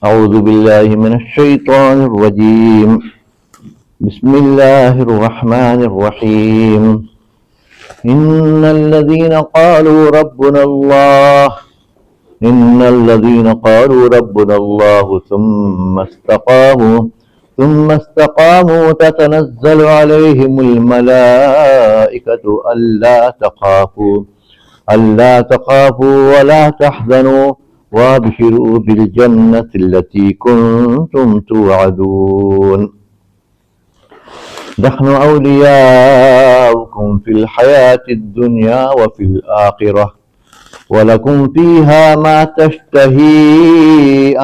أعوذ بالله من الشيطان الرجيم. بسم الله الرحمن الرحيم. إن الذين قالوا ربنا الله ثم استقاموا تتنزل عليهم الملائكة ألا تخافوا ولا تحزنوا وابشروا بالجنة التي كنتم توعدون. نحن أولياؤكم في الحياة الدنيا وفي الآخرة ولكم فيها ما تشتهي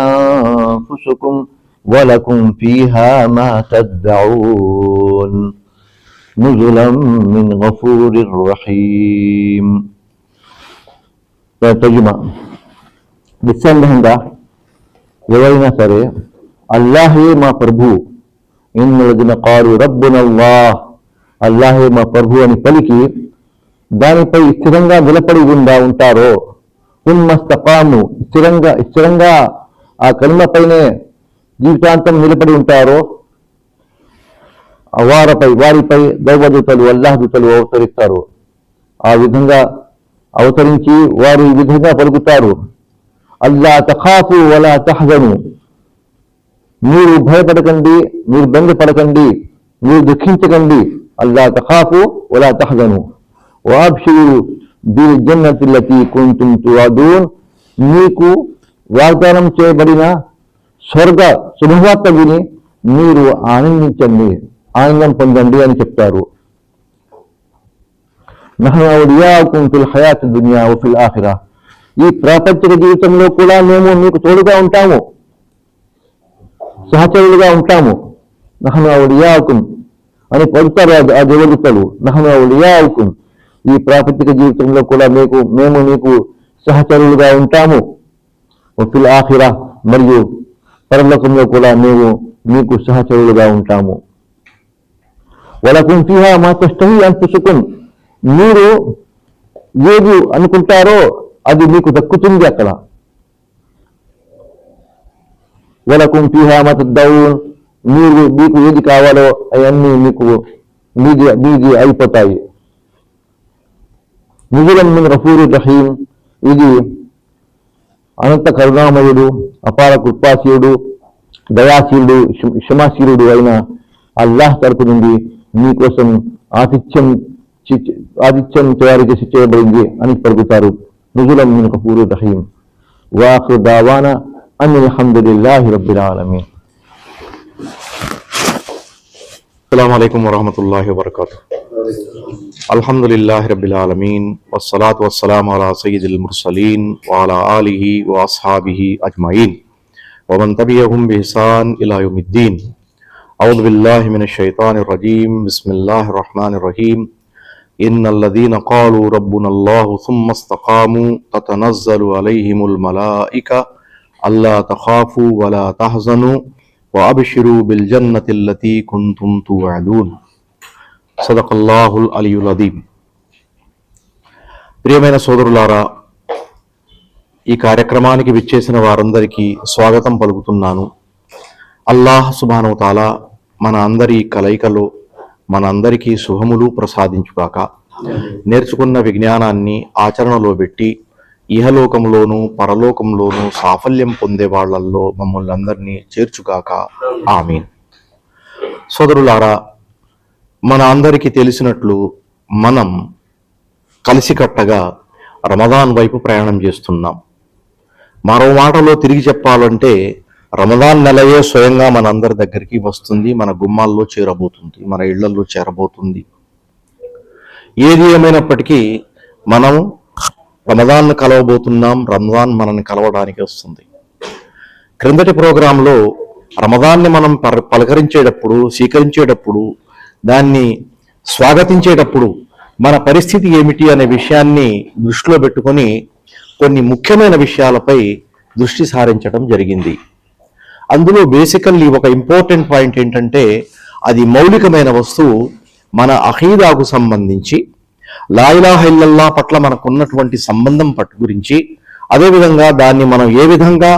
أنفسكم ولكم فيها ما تدعون نزلا من غفور رحيم. తర్జుమా నిస్సందేహంగా ఎవరైనా సరే అల్లాహే మా ప్రభు, ఇన్నల్లదీన ఖాలు రబ్బునల్లాహ్, అల్లాహే మా ప్రభు అని పలికి దానిపై స్థిరంగా నిలబడి ఉంటారో, సుమ్మస్తకాము స్థిరంగా ఆ కల్మపైనే జీవితాంతం నిలబడి ఉంటారో, వారిపై దైవదూతలు అల్లాహ్ దూతలు అవతరిస్తారు. ఆ విధంగా అవతరించి వారు ఈ విధంగా పలుకుతారు, అల్లా తఖాఫు వలా తహజను, మీరు భయపడకండి, మీరు బెంగపడకండి, మీరు దుఃఖించకండి. అల్లా తఖాఫు వలా తహజను వఅబ్షిరు బిల్ జన్నతి లతీ కుంతుం తుఅదూన్, మీకు వాగ్దానం చేయబడిన స్వర్గ శుభవార్త విని మీరు ఆనందించండి, ఆనందం పొందండి అని చెప్తారు. నహ్ను ఔలియాఉకుం ఫిల్ హయాతి దునియా వ ఫిల్ ఆఖిరా, ఈ ప్రాపంచిక జీవితంలో కూడా మేము మీకు తోడుగా ఉంటాము, సహచరులుగా ఉంటాము. నహ్ను ఔలియాఉకుం అని పలుకుతారు ఆ దేవదూతలు. నహ్ను ఔలియాఉకుం, ఈ ప్రాపంచిక జీవితంలో కూడా మేము మీకు సహచరులుగా ఉంటాము. ఫిల్ ఆఖిరా, మరియు పరలోకంలో కూడా మేము మీకు సహచరులుగా ఉంటాము. వలకుం ఫీహా మా తష్తహీ అన్ఫుసుకుం, మీరు ఏది అనుకుంటారో అది మీకు దక్కుతుంది అక్కడ. వలకుం ఫీహా మా తద్దౌన్, మీకు ఏది కావాలో అవన్నీ మీది అయిపోతాయి. నుజులం మిన్ గఫూరిర్ రహీం, ఇది అనంత కరుణామయుడు, అపార కృపాశీలుడు, దయాశీలుడు, క్షమాశీలుడు అయిన అల్లాహ్ తరపు నుండి మీకోసం ఆతిథ్యం తయారు చేసి చేయబడింది అని పలుకుతారు. నుజులం మిన్ గఫూరిర్ రహీం. వాఖిరు దావానా అనిల్ హమ్దులిల్లాహి రబ్బిల్ ఆలమీన్. అస్సలాము అలైకుం వరహ్మతుల్లాహి వబరకాతుహు. అల్హమ్దులిల్లాహి రబ్బిల్ ఆలమీన్ వస్సలాతు వస్సలాము అలా సయ్యిదిల్ ముర్సలీన్ వ అలా ఆలిహి వ అస్హాబిహి అజ్మఈన్ వమన్ తబిఅహుం బిఇహ్సాన్ ఇలా యౌమిద్దీన్. అఊజు బిల్లాహి మినష్ షైతానిర్ రజీం. బిస్మిల్లాహిర్ రహ్మానిర్ రహీం. ఇన్నల్లదీన ఖాలూ రబ్బునల్లాహు సుమ్మస్తఖామూ తతనజ్జలు అలైహిముల్ మలాయిక అల్లా తఖాఫూ వలా తహజనూ వఅబ్షిరూ బిల్ జన్నతిల్ లతీ కుంతుం తుఅదూన్. సదకల్లాహుల్ అలియుల్ అదీం. ప్రియమైన సోదరులారా, ఈ కార్యక్రమానికి విచ్చేసిన వారందరికీ స్వాగతం పలుకుతున్నాను. అల్లాహ్ సుబ్హానహు వ తఆలా మన అందరి కలయికలో మనందరికీ శుభములు ప్రసాదించుగాక. నేర్చుకున్న విజ్ఞానాన్ని ఆచరణలో పెట్టి ఇహలోకంలోనూ పరలోకంలోనూ సాఫల్యం పొందే వాళ్లల్లో మమ్మల్ని అందరినీ చేర్చుగాక. ఆమీన్. సోదరులారా, మన అందరికీ తెలిసినట్లు మనం కలిసికట్టగా రమదాన్ వైపు ప్రయాణం చేస్తున్నాం. మరో మాటలో తిరిగి చెప్పాలంటే రమదాన్ నెలయే స్వయంగా మనందరి దగ్గరికి వస్తుంది, మన గుమ్మాల్లో చేరబోతుంది, మన ఇళ్లలో చేరబోతుంది. ఏది ఏమైనప్పటికీ మనం రమదాన్ను కలవబోతున్నాం, రంజాన్ మనల్ని కలవడానికి వస్తుంది. క్రిందటి ప్రోగ్రాంలో రమదాన్ని మనం పలకరించేటప్పుడు, స్వీకరించేటప్పుడు, దాన్ని స్వాగతించేటప్పుడు మన పరిస్థితి ఏమిటి అనే విషయాన్ని దృష్టిలో పెట్టుకొని కొన్ని ముఖ్యమైన విషయాలపై దృష్టి సారించడం జరిగింది. అందులో బేసికల్లీ ఒక ఇంపార్టెంట్ పాయింట్ ఏంటంటే, అది మౌలికమైన వస్తువు మన అఖీదాకు సంబంధించి, లా ఇలాహ ఇల్లల్లాహ్ పట్ల మనకున్నటువంటి సంబంధం గురించి, అదేవిధంగా దాన్ని మనం ఏ విధంగా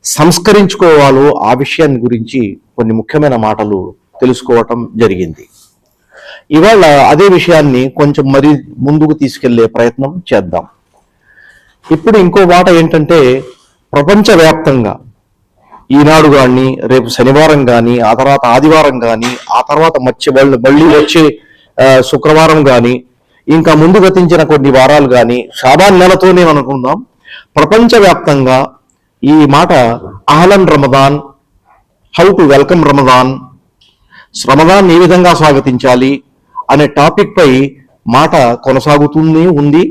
సంస్కరించుకోవాలో ఆ విషయాన్ని గురించి కొన్ని ముఖ్యమైన మాటలు తెలుసుకోవటం జరిగింది. ఇవాళ అదే విషయాన్ని కొంచెం మరి ముందుకు తీసుకెళ్లే ప్రయత్నం చేద్దాం. ఇప్పుడు ఇంకో మాట ఏంటంటే, ప్రపంచవ్యాప్తంగా ఈనాడు కానీ, రేపు శనివారం కానీ, ఆ తర్వాత ఆదివారం కానీ, ఆ తర్వాత మళ్ళీ వచ్చే శుక్రవారం కానీ, ఇంకా ముందు గతించిన కొన్ని వారాలు కానీ, షాబాన్ నెలతోనే అనుకుందాం, ప్రపంచవ్యాప్తంగా ఈ మాట అహ్లన్ Ramadan, how to welcome Ramadan, Ramadan ఏ విధంగా స్వాగతించాలి అనే టాపిక్ పై మాట కొనసాగుతూనే ఉంది.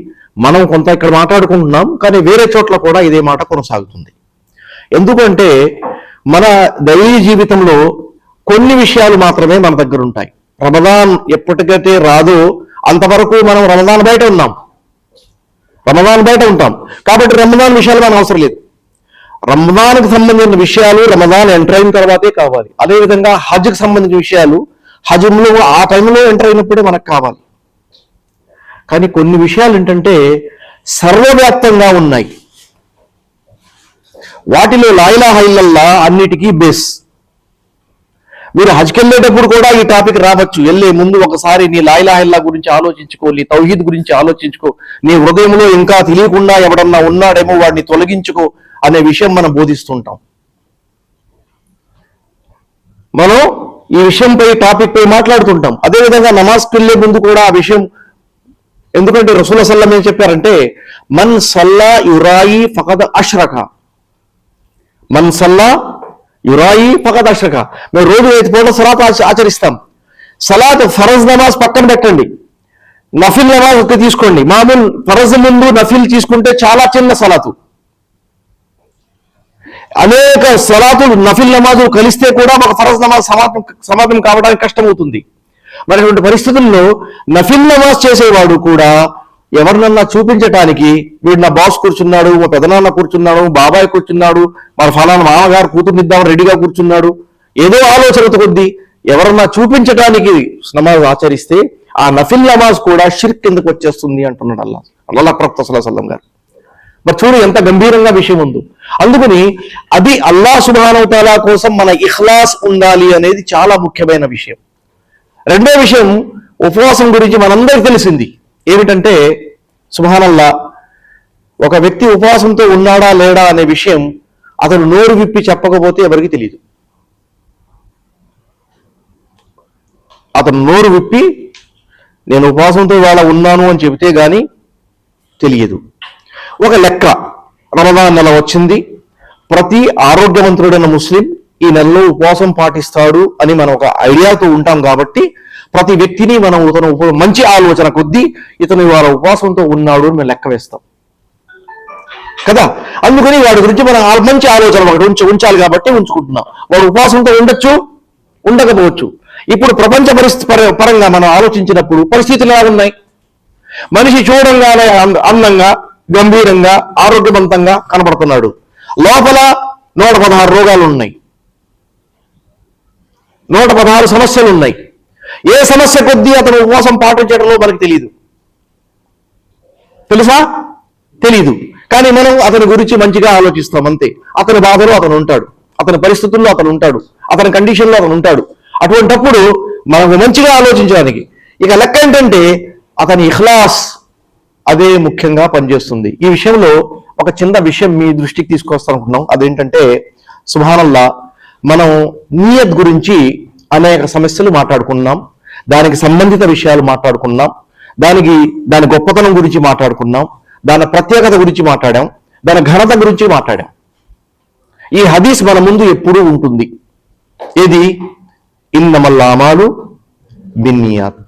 మనం కొంత ఇక్కడ మాట్లాడుకుంటున్నాం, కానీ వేరే చోట్ల కూడా ఇదే మాట కొనసాగుతుంది. ఎందుకంటే మన దైవీ జీవితంలో కొన్ని విషయాలు మాత్రమే మన దగ్గర ఉంటాయి. రమదాన్ ఎప్పటికైతే రాదో అంతవరకు మనం రమదాన్ బయట ఉంటాం. కాబట్టి రమదాన్ విషయాలు మనకు అవసరం లేదు. రమదాన్కి సంబంధించిన విషయాలు రమదాన్ ఎంటర్ అయిన తర్వాతే కావాలి. అదేవిధంగా హజ్కి సంబంధించిన విషయాలు హజ్లో ఆ టైంలో ఎంటర్ అయినప్పుడే మనకు కావాలి. కానీ కొన్ని విషయాలు ఏంటంటే సర్వవ్యాప్తంగా ఉన్నాయి. వాటిలో లా ఇలాహా ఇల్లల్లాహ్ అన్నిటికీ బేస్. మీరు హజ్కి వెళ్ళేటప్పుడు కూడా ఈ టాపిక్ రావచ్చు. వెళ్ళే ముందు ఒకసారి నీ లా ఇలాహా ఇల్లల్లాహ్ గురించి ఆలోచించుకో, నీ తౌహీద్ గురించి ఆలోచించుకో, నీ హృదయంలో ఇంకా తెలియకుండా ఎవడన్నా ఉన్నాడేమో వాడిని తొలగించుకో అనే విషయం మనం బోధిస్తుంటాం. మనం ఈ విషయంపై టాపిక్ పై మాట్లాడుతుంటాం. అదేవిధంగా నమాజ్కి వెళ్ళే ముందు కూడా ఆ విషయం, ఎందుకంటే రసూల్ సల్లం ఏం చెప్పారంటే, మన్ సల్లా యురాయి ఫకద్ అష్రక, మన్ సల్లా యురాయి ఫకద్ అష్రక. మేము రోజు 5 పూట సలాత్ ఆచరిస్తాం. సలాత్ ఫరజ్ నమాజ్ పక్కన పెట్టండి, నఫిల్ నమాజ్ తీసుకోండి. మామూలు ఫరజ్ ముందు నఫిల్ తీసుకుంటే చాలా చిన్న సలాతు, అనేక సలాతులు నఫిల్ నమాజులు కలిస్తే కూడా ఒక ఫరజ్ నమాజ్ సమాప్తం కావడానికి కష్టమవుతుంది. మరి అటువంటి పరిస్థితుల్లో నఫిల్ నమాజ్ చేసేవాడు కూడా ఎవరినన్నా చూపించటానికి, వీడు నా బాస్ కూర్చున్నాడు, మా పెదనాన్న కూర్చున్నాడు, బాబాయ్ కూర్చున్నాడు, మన ఫలానా మామగారు కూతుర్నిద్దామని రెడీగా కూర్చున్నాడు, ఏదో ఆలోచనతో కొద్దీ ఎవరన్నా చూపించడానికి నమాజ్ ఆచరిస్తే ఆ నఫిల్ నమాజ్ కూడా షిర్క్ కిందకు వచ్చేస్తుంది అంటున్నాడు అల్లాహ్ ప్రవక్త సల్లల్లాహు అలైహి వసల్లం గారు. మరి చూడు ఎంత గంభీరంగా విషయం ఉందో. అందుకని అది అల్లాహ్ సుబ్హానహు వ తఆలా కోసం మన ఇఖ్లాస్ ఉండాలి అనేది చాలా ముఖ్యమైన విషయం. రెండో విషయం, ఉపవాసం గురించి మనందరికీ తెలిసింది ఏమిటంటే, సుబ్హానల్లాహ్, ఒక వ్యక్తి ఉపవాసంతో ఉన్నాడా లేడా అనే విషయం అతను నోరు విప్పి చెప్పకపోతే ఎవరికి తెలియదు. అతను నోరు విప్పి నేను ఉపవాసంతో ఇవాళ ఉన్నాను అని చెబితే గాని తెలియదు. ఒక లెక్క, రమదాన్ నెల వచ్చింది, ప్రతి ఆరోగ్యవంతుడైన ముస్లిం ఈ నెలలో ఉపవాసం పాటిస్తాడు అని మనం ఒక ఐడియాతో ఉంటాం. కాబట్టి ప్రతి వ్యక్తిని మనం ఇతను మంచి ఆలోచన కొద్దీ ఇతను ఇవాళ ఉపవాసంతో ఉన్నాడు అని మేము లెక్క వేస్తాం కదా. అందుకని వాడి గురించి మనం మంచి ఆలోచన ఒకటి ఉంచాలి కాబట్టి ఉంచుకుంటున్నాం. వాడు ఉపవాసంతో ఉండొచ్చు, ఉండకపోవచ్చు. ఇప్పుడు ప్రపంచ పరిస్థితి పరంగా మనం ఆలోచించినప్పుడు పరిస్థితులు ఎలా ఉన్నాయి? మనిషి చూడంగానే అందంగా, గంభీరంగా, ఆరోగ్యవంతంగా కనబడుతున్నాడు. లోపల 116 రోగాలు ఉన్నాయి, 116 సమస్యలు ఉన్నాయి. ఏ సమస్య కొద్దీ అతను ఉపవాసం పాటించడంలో మనకు తెలియదు. తెలుసా? తెలీదు. కానీ మనం అతని గురించి మంచిగా ఆలోచిస్తాం అంతే. అతని బాధలో అతను ఉంటాడు, అతని పరిస్థితుల్లో అతను ఉంటాడు, అతని కండిషన్లో అతను ఉంటాడు. అటువంటప్పుడు మనకు మంచిగా ఆలోచించడానికి ఇక లెక్క ఏంటంటే అతని ఇఖ్లాస్, అదే ముఖ్యంగా పనిచేస్తుంది. ఈ విషయంలో ఒక చిన్న విషయం మీ దృష్టికి తీసుకొస్తానుకుంటున్నాం. అదేంటంటే, సుబ్హానల్లాహ్, మనం నియత్ గురించి అనేక సమస్యలు మాట్లాడుకున్నాం, దానికి సంబంధిత విషయాలు మాట్లాడుకున్నాం, దాని గొప్పతనం గురించి మాట్లాడుకున్నాం, దాని ప్రత్యేకత గురించి మాట్లాడాం, దాని ఘనత గురించి మాట్లాడాం. ఈ హదీస్ మన ముందు ఎప్పుడూ ఉంటుంది. ఏది? ఇన్నమల్ అమాలు బిన్నియాత్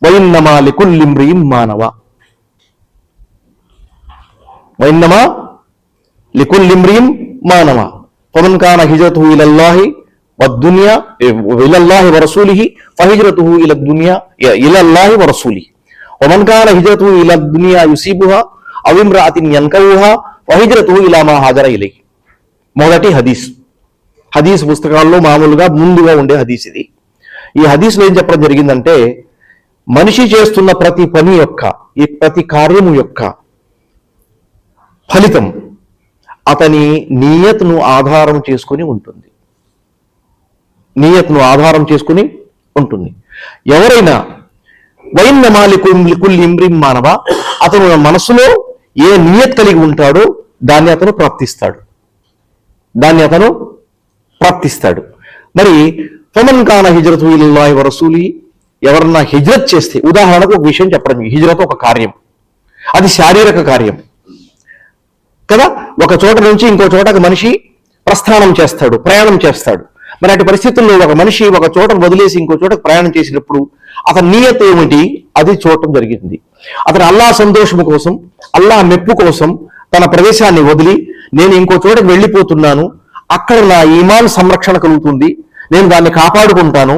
వ ఇన్నమా లికుల్లి ఇంరిఇన్ మా నవా, వ ఇన్నమా లికుల్లి ఇంరిఇన్ మా నవా, ఫమన్ కాన హిజ్రతుహు ఇలల్లాహి వద్దునియా ఇలల్లాహి వరసూలిహి ఫహిజ్రతుహు ఇలల్లాహి వరసూలిహి, వమన్ కాన హిజ్రతుహు ఇలద్దునియా యుసీబుహా అవ్ ఇమ్రాతిన్ యన్కవుహా ఫహిజ్రతుహు ఇలా మా హాజర ఇలైహి. మొదటి హదీస్ పుస్తకాల్లో మామూలుగా ముందుగా ఉండే హదీస్ ఇది. ఈ హదీస్లో ఏం చెప్పడం జరిగిందంటే, మనిషి చేస్తున్న ప్రతి పని యొక్క, ఈ ప్రతి కార్యము యొక్క ఫలితం అతని నియత్ను ఆధారం చేసుకుని ఉంటుంది. నియత్ను ఆధారం చేసుకుని ఉంటుంది. ఎవరైనా వైన్నమాలికుల్ ఇంబ్రిం మానవ, అతను మనసులో ఏ నియత్ కలిగి ఉంటాడో దాన్ని అతను ప్రాప్తిస్తాడు. మరి ఫమన్ కాన హిజ్రతు ఇలల్లాహి వ రసూలిహి, ఎవరన్నా హిజ్రత్ చేస్తే, ఉదాహరణకు ఒక విషయం చెప్పడం, హిజ్రత్ ఒక కార్యం, అది శారీరక కార్యం కదా. ఒక చోట నుంచి ఇంకో చోటకు మనిషి ప్రయాణం చేస్తాడు. మరి అటు పరిస్థితుల్లో ఒక మనిషి ఒక చోట వదిలేసి ఇంకో చోటకు ప్రయాణం చేసినప్పుడు అతని నియత ఏమిటి, అది చూడటం జరిగింది. అతను అల్లాహ్ సంతోషము కోసం, అల్లాహ్ మెప్పు కోసం తన ప్రదేశాన్ని వదిలి నేను ఇంకో చోటకు వెళ్ళిపోతున్నాను, అక్కడ నా ఈమాన్ సంరక్షణ కలుగుతుంది, నేను దాన్ని కాపాడుకుంటాను,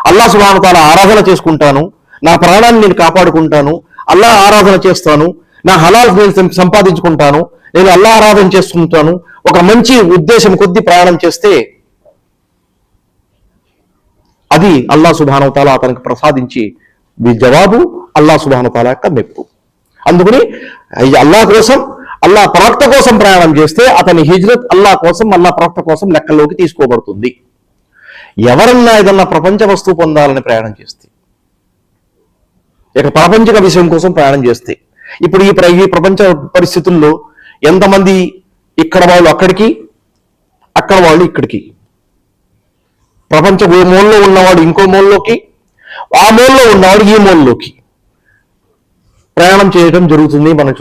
అల్లాహ్ సుబ్హానహు వ తఆలా ఆరాధన చేసుకుంటాను, నా ప్రాణాన్ని నేను కాపాడుకుంటాను, అల్లాహ్ ఆరాధన చేస్తాను, నా హలాల్ నేను సంపాదించుకుంటాను, నేను అల్లాహ్ ఆరాధన చేసుకుంటాను, ఒక మంచి ఉద్దేశం కొద్దీ ప్రయాణం చేస్తే అది అల్లాహ్ సుబ్హానహు వ తఆలా అతనికి ప్రసాదించి జవాబు అల్లాహ్ సుబ్హానహు వ తఆలా యొక్క మెప్పు. అందుకని అల్లాహ్ కోసం, అల్లాహ్ ప్రవక్త కోసం ప్రయాణం చేస్తే అతని హిజ్రత్ అల్లాహ్ కోసం, అల్లాహ్ ప్రవక్త కోసం లెక్కల్లోకి తీసుకోబడుతుంది. ఎవరన్నా ఏదన్నా ప్రపంచ వస్తువు పొందాలని ప్రయాణం చేస్తే, ఇక ప్రాపంచిక విషయం కోసం ప్రయాణం చేస్తే, ఇప్పుడు ఈ ప్రపంచ పరిస్థితుల్లో ఎంతమంది ఇక్కడ వాళ్ళు అక్కడికి, అక్కడ వాళ్ళు ఇక్కడికి, ప్రపంచ ఓ మూలలో ఉన్నవాడు ఇంకో మూలలోకి, ఆ మూలలో ఉన్నవాడు ఈ మూలలోకి ప్రయాణం చేయడం జరుగుతుంది. మనం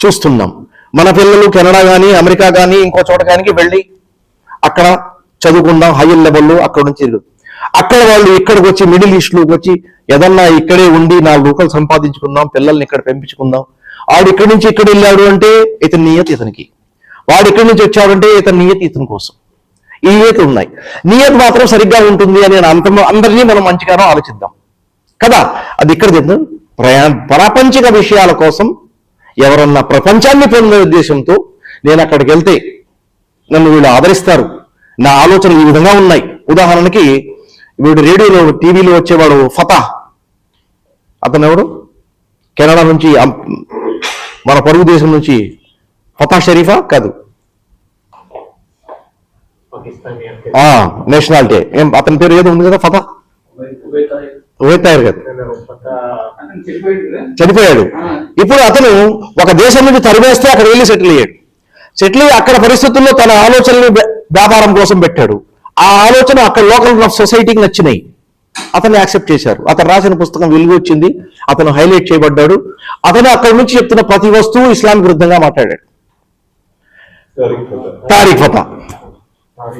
చూస్తున్నాం. మన పిల్లలు కెనడా కానీ, అమెరికా కానీ, ఇంకో చోట కానీ వెళ్ళి అక్కడ చదువుకుందాం, హైయర్ లెవెల్లో అక్కడ నుంచి అక్కడ వాళ్ళు ఇక్కడికి వచ్చి మిడిల్ ఈస్ట్లోకి వచ్చి ఏదన్నా ఇక్కడే ఉండి 4 రూపాయలు సంపాదించుకుందాం, పిల్లల్ని ఇక్కడ పెంపించుకుందాం. వాడు ఇక్కడి నుంచి ఇక్కడ వెళ్ళాడు అంటే ఇతని నియత్ ఇతనికి, వాడు ఇక్కడి నుంచి వచ్చాడంటే ఇతని నియత్ ఇతని కోసం. ఈ నియత్ ఉన్నాయి. నియత్ మాత్రం సరిగ్గా ఉంటుంది అని అందరినీ మనం మంచిగానో ఆలోచిద్దాం కదా. అది ఇక్కడ చెప్తాం. ప్రాపంచిక విషయాల కోసం ఎవరన్నా ప్రపంచాన్ని పొందే ఉద్దేశంతో నేను అక్కడికి వెళ్తే నన్ను వీళ్ళు ఆదరిస్తారు, నా ఆలోచనలు ఈ విధంగా ఉన్నాయి. ఉదాహరణకి వీడు రేడియోలో టీవీలో వచ్చేవాడు ఫతా, అతను ఎవడు, కెనడా నుంచి, మన పొరుగు దేశం నుంచి, ఫతా షరీఫా కాదు, నేషనాలిటీ ఏం అతని పేరు ఏదో ఉంది కదా, ఫతా ఓతాయర్ కదా, చనిపోయాడు. ఇప్పుడు అతను ఒక దేశం నుంచి తరిమేస్తే అక్కడ వెళ్ళి సెటిల్ అయ్యాడు. సెటిల్ అయ్యి అక్కడ పరిస్థితుల్లో తన ఆలోచనలు వ్యాపారం కోసం పెట్టాడు. ఆ ఆలోచన అక్కడ లోకల్ సొసైటీకి నచ్చినాయి, అతన్ని యాక్సెప్ట్ చేశారు. అతను రాసిన పుస్తకం వెలుగు వచ్చింది, అతను హైలైట్ చేయబడ్డాడు. అతను అక్కడి నుంచి చెప్తున్న ప్రతి వస్తువు ఇస్లాం విరుద్ధంగా మాట్లాడాడు. తారీఖ్ ఫతా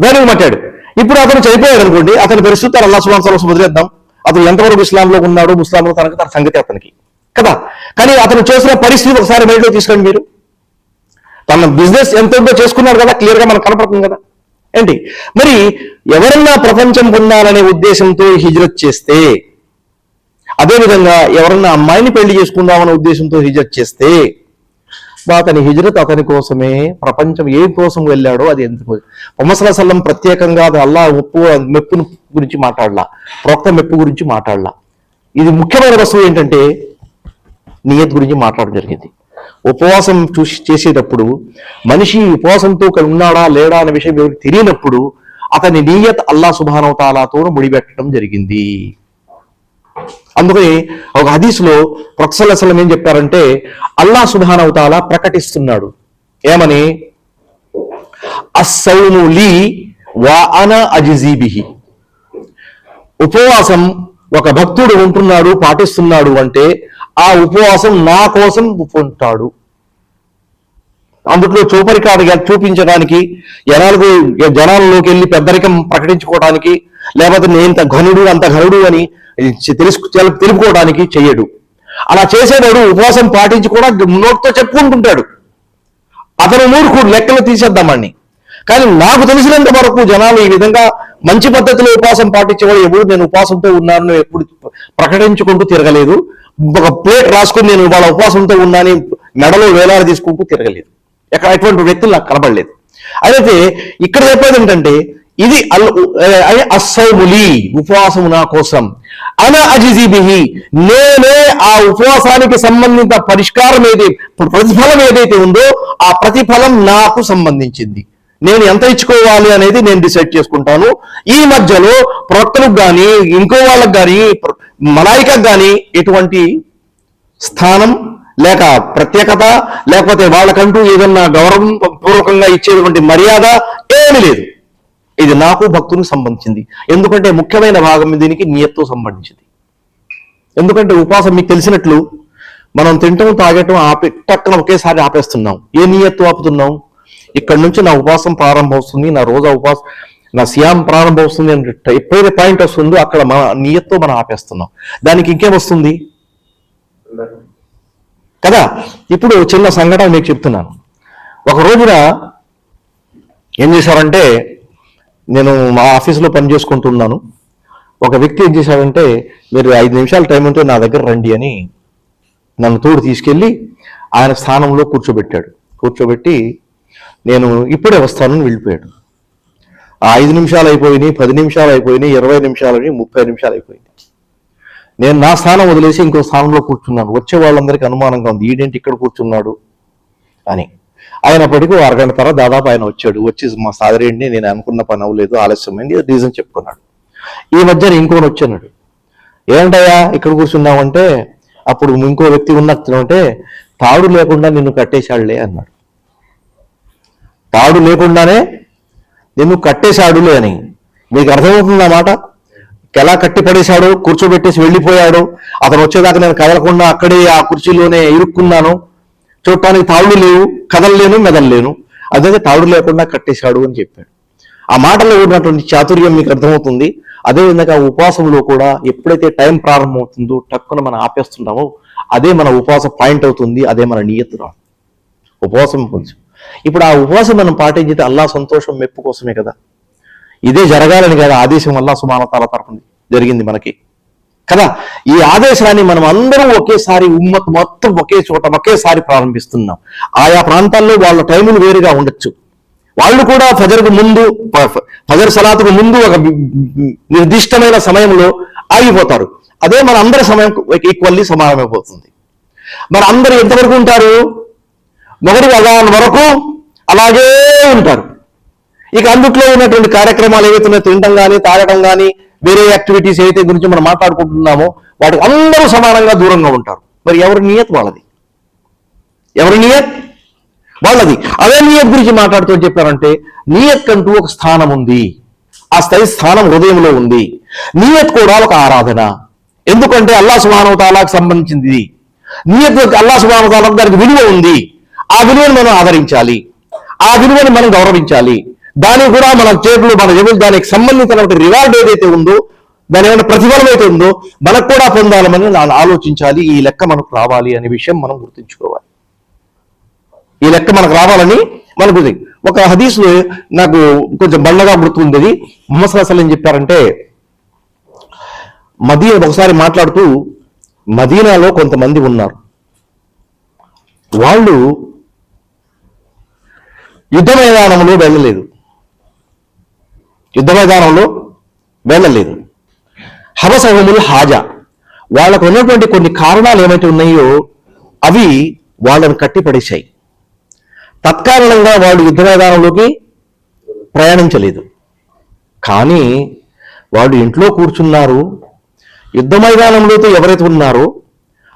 దానికి మాట్లాడు. ఇప్పుడు అతను చనిపోయాడు అనుకోండి, అతని పరిస్థితి అల్లాహ్ సుబ్హానహు వ తఆలా వదిలేద్దాం. అతను ఎంతవరకు ఇస్లాంలో ఉన్నాడు, ముస్లాంలో తన సంగతి అతనికి కదా. కానీ అతను చేసిన పరిస్థితి ఒకసారి మైండ్లో తీసుకోండి మీరు. తన బిజినెస్ ఎంతో చేసుకున్నాడు కదా, క్లియర్గా మనకు కనపడుతుంది కదా. ఏంటి మరి ఎవరన్నా ప్రపంచం పొందాలనే ఉద్దేశంతో హిజ్రత్ చేస్తే, అదేవిధంగా ఎవరన్నా అమ్మాయిని పెళ్లి చేసుకుందామనే ఉద్దేశంతో హిజ్రత్ చేస్తే, అతని హిజ్రత్ అతని కోసమే. ప్రపంచం ఏ కోసం వెళ్ళాడో అది ఎందుకు. ముహమ్మద్ సల్లల్లాహు అలైహి వసల్లం ప్రత్యేకంగా అది అల్లాహ్ మెప్పు గురించి మాట్లాడలా, ప్రవక్త మెప్పు గురించి మాట్లాడలా. ఇది ముఖ్యమైన వస్తువు ఏంటంటే నియత్ గురించి మాట్లాడడం జరిగింది. ఉపవాసం చేసేటప్పుడు మనిషి ఉపవాసంతో ఉన్నాడా లేడా అనే విషయం ఎవరికి తెలియనప్పుడు అతని నియత్ అల్లాహ్ సుబ్హానహు వ తఆలాతో ముడిపెట్టడం జరిగింది. అందుకని ఒక హదీస్లో ప్రవక్త సల్లల్లాహు అలైహి వసల్లం ఏం చెప్పారంటే, అల్లాహ్ సుబ్హానహు వ తఆలా ప్రకటిస్తున్నాడు ఏమని, అస్సౌము లీ వా అనా అజ్జీ బిహి. ఉపవాసం ఒక భక్తుడు ఉంటున్నాడు, పాటిస్తున్నాడు అంటే ఆ ఉపవాసం నా కోసం ఉంటాడు. అందులో చూపరికాడుగా చూపించడానికి, జనాల్లోకి వెళ్ళి పెద్దరికం ప్రకటించుకోవడానికి, లేకపోతే నేను ఘనుడు అంత ఘనుడు అని తెలుపుకోవడానికి చెయ్యడు. అలా చేసేవాడు ఉపవాసం పాటించి కూడా నోటితో చెప్పుకుంటుంటాడు. అతను మూర్ఖుడు, లెక్కలు తీసేద్దామని. కానీ నాకు తెలిసినంత వరకు జనాలు ఈ విధంగా మంచి పద్ధతిలో ఉపవాసం పాటించేవాడు ఎప్పుడు నేను ఉపవాసంతో ఉన్నాను ఎప్పుడు ప్రకటించుకుంటూ తిరగలేదు. ఒక ప్లేట్ రాసుకుని నేను వాళ్ళ ఉపవాసంతో ఉన్నాని మెడలో వేలాడి తీసుకుంటూ తిరగలేదు. ఎక్కడ ఎటువంటి వ్యక్తులు నాకు కనబడలేదు. అయితే ఇక్కడ చెప్పేది ఏంటంటే, ఇది అస్సౌములి, ఉపవాసము నా కోసం, అనా అజిజి బిహి, నేనే ఆ ఉపవాసానికి సంబంధిత పరిష్కారం ప్రతిఫలం ఏదైతే ఉందో ఆ ప్రతిఫలం నాకు సంబంధించింది. నేను ఎంత ఇచ్చుకోవాలి అనేది నేను డిసైడ్ చేసుకుంటాను. ఈ మధ్యలో ప్రవక్తలకు కానీ ఇంకో వాళ్ళకి కానీ మలాయికకు కానీ ఎటువంటి స్థానం లేక ప్రత్యేకత, లేకపోతే వాళ్ళకంటూ ఏదన్నా గౌరవం పూర్వకంగా ఇచ్చేటువంటి మర్యాద ఏమీ లేదు. ఇది నాకు భక్తునికి సంబంధించింది. ఎందుకంటే ముఖ్యమైన భాగం దీనికి నియత్తో సంబంధించింది. ఎందుకంటే ఉపవాసం మీకు తెలిసినట్లు మనం తింటం తాగటం టక్కన ఒకేసారి ఆపేస్తున్నాం. ఏ నియత్తు ఆపుతున్నాం? ఇక్కడ నుంచి నా ఉపవాసం ప్రారంభమవుతుంది, నా రోజా ఉపవాసం, నా సియాం ప్రారంభమవుతుంది అని ఎప్పుడైతే పాయింట్ వస్తుందో అక్కడ మన నియత్తో మనం ఆపేస్తున్నాం. దానికి ఇంకేం వస్తుంది కదా. ఇప్పుడు చిన్న సంఘటన మీకు చెప్తున్నాను. ఒక రోజున ఏం చేశారంటే, నేను మా ఆఫీసులో పని చేసుకుంటున్నాను. ఒక వ్యక్తి ఏం చేశాడంటే, మీరు 5 నిమిషాలు టైం ఉంటే నా దగ్గర రండి అని నన్ను తోడు తీసుకెళ్ళి ఆయన స్థానంలో కూర్చోబెట్టి నేను ఇప్పుడే వస్తానని వెళ్ళిపోయాడు. ఆ 5 నిమిషాలు అయిపోయినాయి, 10 నిమిషాలు అయిపోయినాయి, 20 నిమిషాలు, 30 నిమిషాలు అయిపోయింది. నేను నా స్థానం వదిలేసి ఇంకో స్థానంలో కూర్చున్నాను. వచ్చే వాళ్ళందరికీ అనుమానంగా ఉంది, ఈడేంటి ఇక్కడ కూర్చున్నాడు అని. అయినప్పటికీ అరగంట తర్వాత దాదాపు ఆయన వచ్చి మా సాదరేంటి, నేను అనుకున్న పని అవ్వలేదు, ఆలస్యమైంది, రీజన్ చెప్పుకున్నాడు. ఈ మధ్యన ఇంకోటి వచ్చాడు. ఏంటయ్యా ఇక్కడ కూర్చున్నామంటే, అప్పుడు ఇంకో వ్యక్తి ఉన్నట్టుంటే, తాడు లేకుండా నిన్ను కట్టేశాడులే అన్నాడు. తాడు లేకుండానే నిన్ను కట్టేశాడులే అని మీకు అర్థమవుతుంది అన్నమాట. ఎలా కట్టి పడేశాడు, కూర్చోబెట్టేసి వెళ్ళిపోయాడు. అతను వచ్చేదాకా నేను కదలకుండా అక్కడే ఆ కుర్చీలోనే ఇరుక్కున్నాను. చూడటానికి తాళ్ళు లేవు, కదలలేను, మెదలలేను, అదే తాడు లేకుండా కట్టేశాడు అని చెప్పాడు. ఆ మాటలో ఉన్నటువంటి చాతుర్యం మీకు అర్థమవుతుంది. అదేవిధంగా ఉపవాసంలో కూడా ఎప్పుడైతే టైం ప్రారంభమవుతుందో టక్కున మనం ఆపేస్తున్నామో అదే మన ఉపవాస పాయింట్ అవుతుంది, అదే మన నియత్తు రా ఉపవాసం కొంచెం. ఇప్పుడు ఆ ఉపవాసం మనం పాటించితే అల్లాహ్ సంతోషం మెప్పు కోసమే కదా, ఇదే జరగాలని కదా ఆదేశం అల్లాహ్ సుబ్హానహు వ తఆలా తరపున జరిగింది మనకి కదా. ఈ ఆదేశాన్ని మనం అందరం ఒకేసారి ఉమ్మత్ మొత్తం ఒకే చోట ఒకేసారి ప్రారంభిస్తున్నాం. ఆయా ప్రాంతాల్లో వాళ్ళ టైములు వేరుగా ఉండొచ్చు. వాళ్ళు కూడా ఫజర్ సలాతుకు ముందు ఒక నిర్దిష్టమైన సమయంలో ఆగిపోతారు. అదే మన అందరి సమయం ఈక్వల్లీ సమానమైపోతుంది. మరి అందరూ ఎంతవరకు ఉంటారు? మొదటి అజాన్ వరకు అలాగే ఉంటారు. ఇక అందుట్లో ఉన్నటువంటి కార్యక్రమాలు ఏవైతే తినడం కానీ తాగడం కానీ వేరే యాక్టివిటీస్ ఏవైతే గురించి మనం మాట్లాడుకుంటున్నామో వాటికి అందరూ సమానంగా దూరంగా ఉంటారు. మరి ఎవరి నియత్ వాళ్ళది, అదే నియత్ గురించి మాట్లాడుతూ చెప్పారంటే, నియత్ కంటూ ఒక స్థానం ఉంది. ఆ స్థానం హృదయంలో ఉంది. నియత్ కూడా ఒక ఆరాధన. ఎందుకంటే అల్లాహ్ సుబ్హానహు వ తఆలాకు సంబంధించింది. నియత్ అల్లాహ్ సుబ్హానహు వ తఆలా దానికి విలువ ఉంది. ఆ విలువను మనం ఆదరించాలి, ఆ విలువను మనం గౌరవించాలి. దానికి కూడా మన చేతులు మన జములు దానికి సంబంధించినటువంటి రివార్డ్ ఏదైతే ఉందో, దాని ఏమైనా ప్రతిఫలం అయితే ఉందో మనకు కూడా పొందాలని ఆలోచించాలి. ఈ లెక్క మనకు రావాలి అనే విషయం మనం గుర్తుంచుకోవాలి. ఈ లెక్క మనకు రావాలని మనకు ఒక హదీస్లో నాకు కొంచెం బండగా గుర్తుంది. ముహమ్మద్ సల్లల్లాహు అలైహి వసల్లం ఏం చెప్పారంటే, మదీనా ఒకసారి మాట్లాడుతూ, మదీనాలో కొంతమంది ఉన్నారు, వాళ్ళు యుద్ధ మైదానంలో వెళ్ళలేదు. హబసహుముల్ హాజా, వాళ్ళకు ఉన్నటువంటి కొన్ని కారణాలు ఏమైతే ఉన్నాయో అవి వాళ్ళని కట్టిపడేశాయి. తత్కారణంగా వాళ్ళు యుద్ధ మైదానంలోకి ప్రయాణించలేదు. కానీ వాళ్ళు ఇంట్లో కూర్చున్నారు. యుద్ధ మైదానంలో ఎవరైతే ఉన్నారో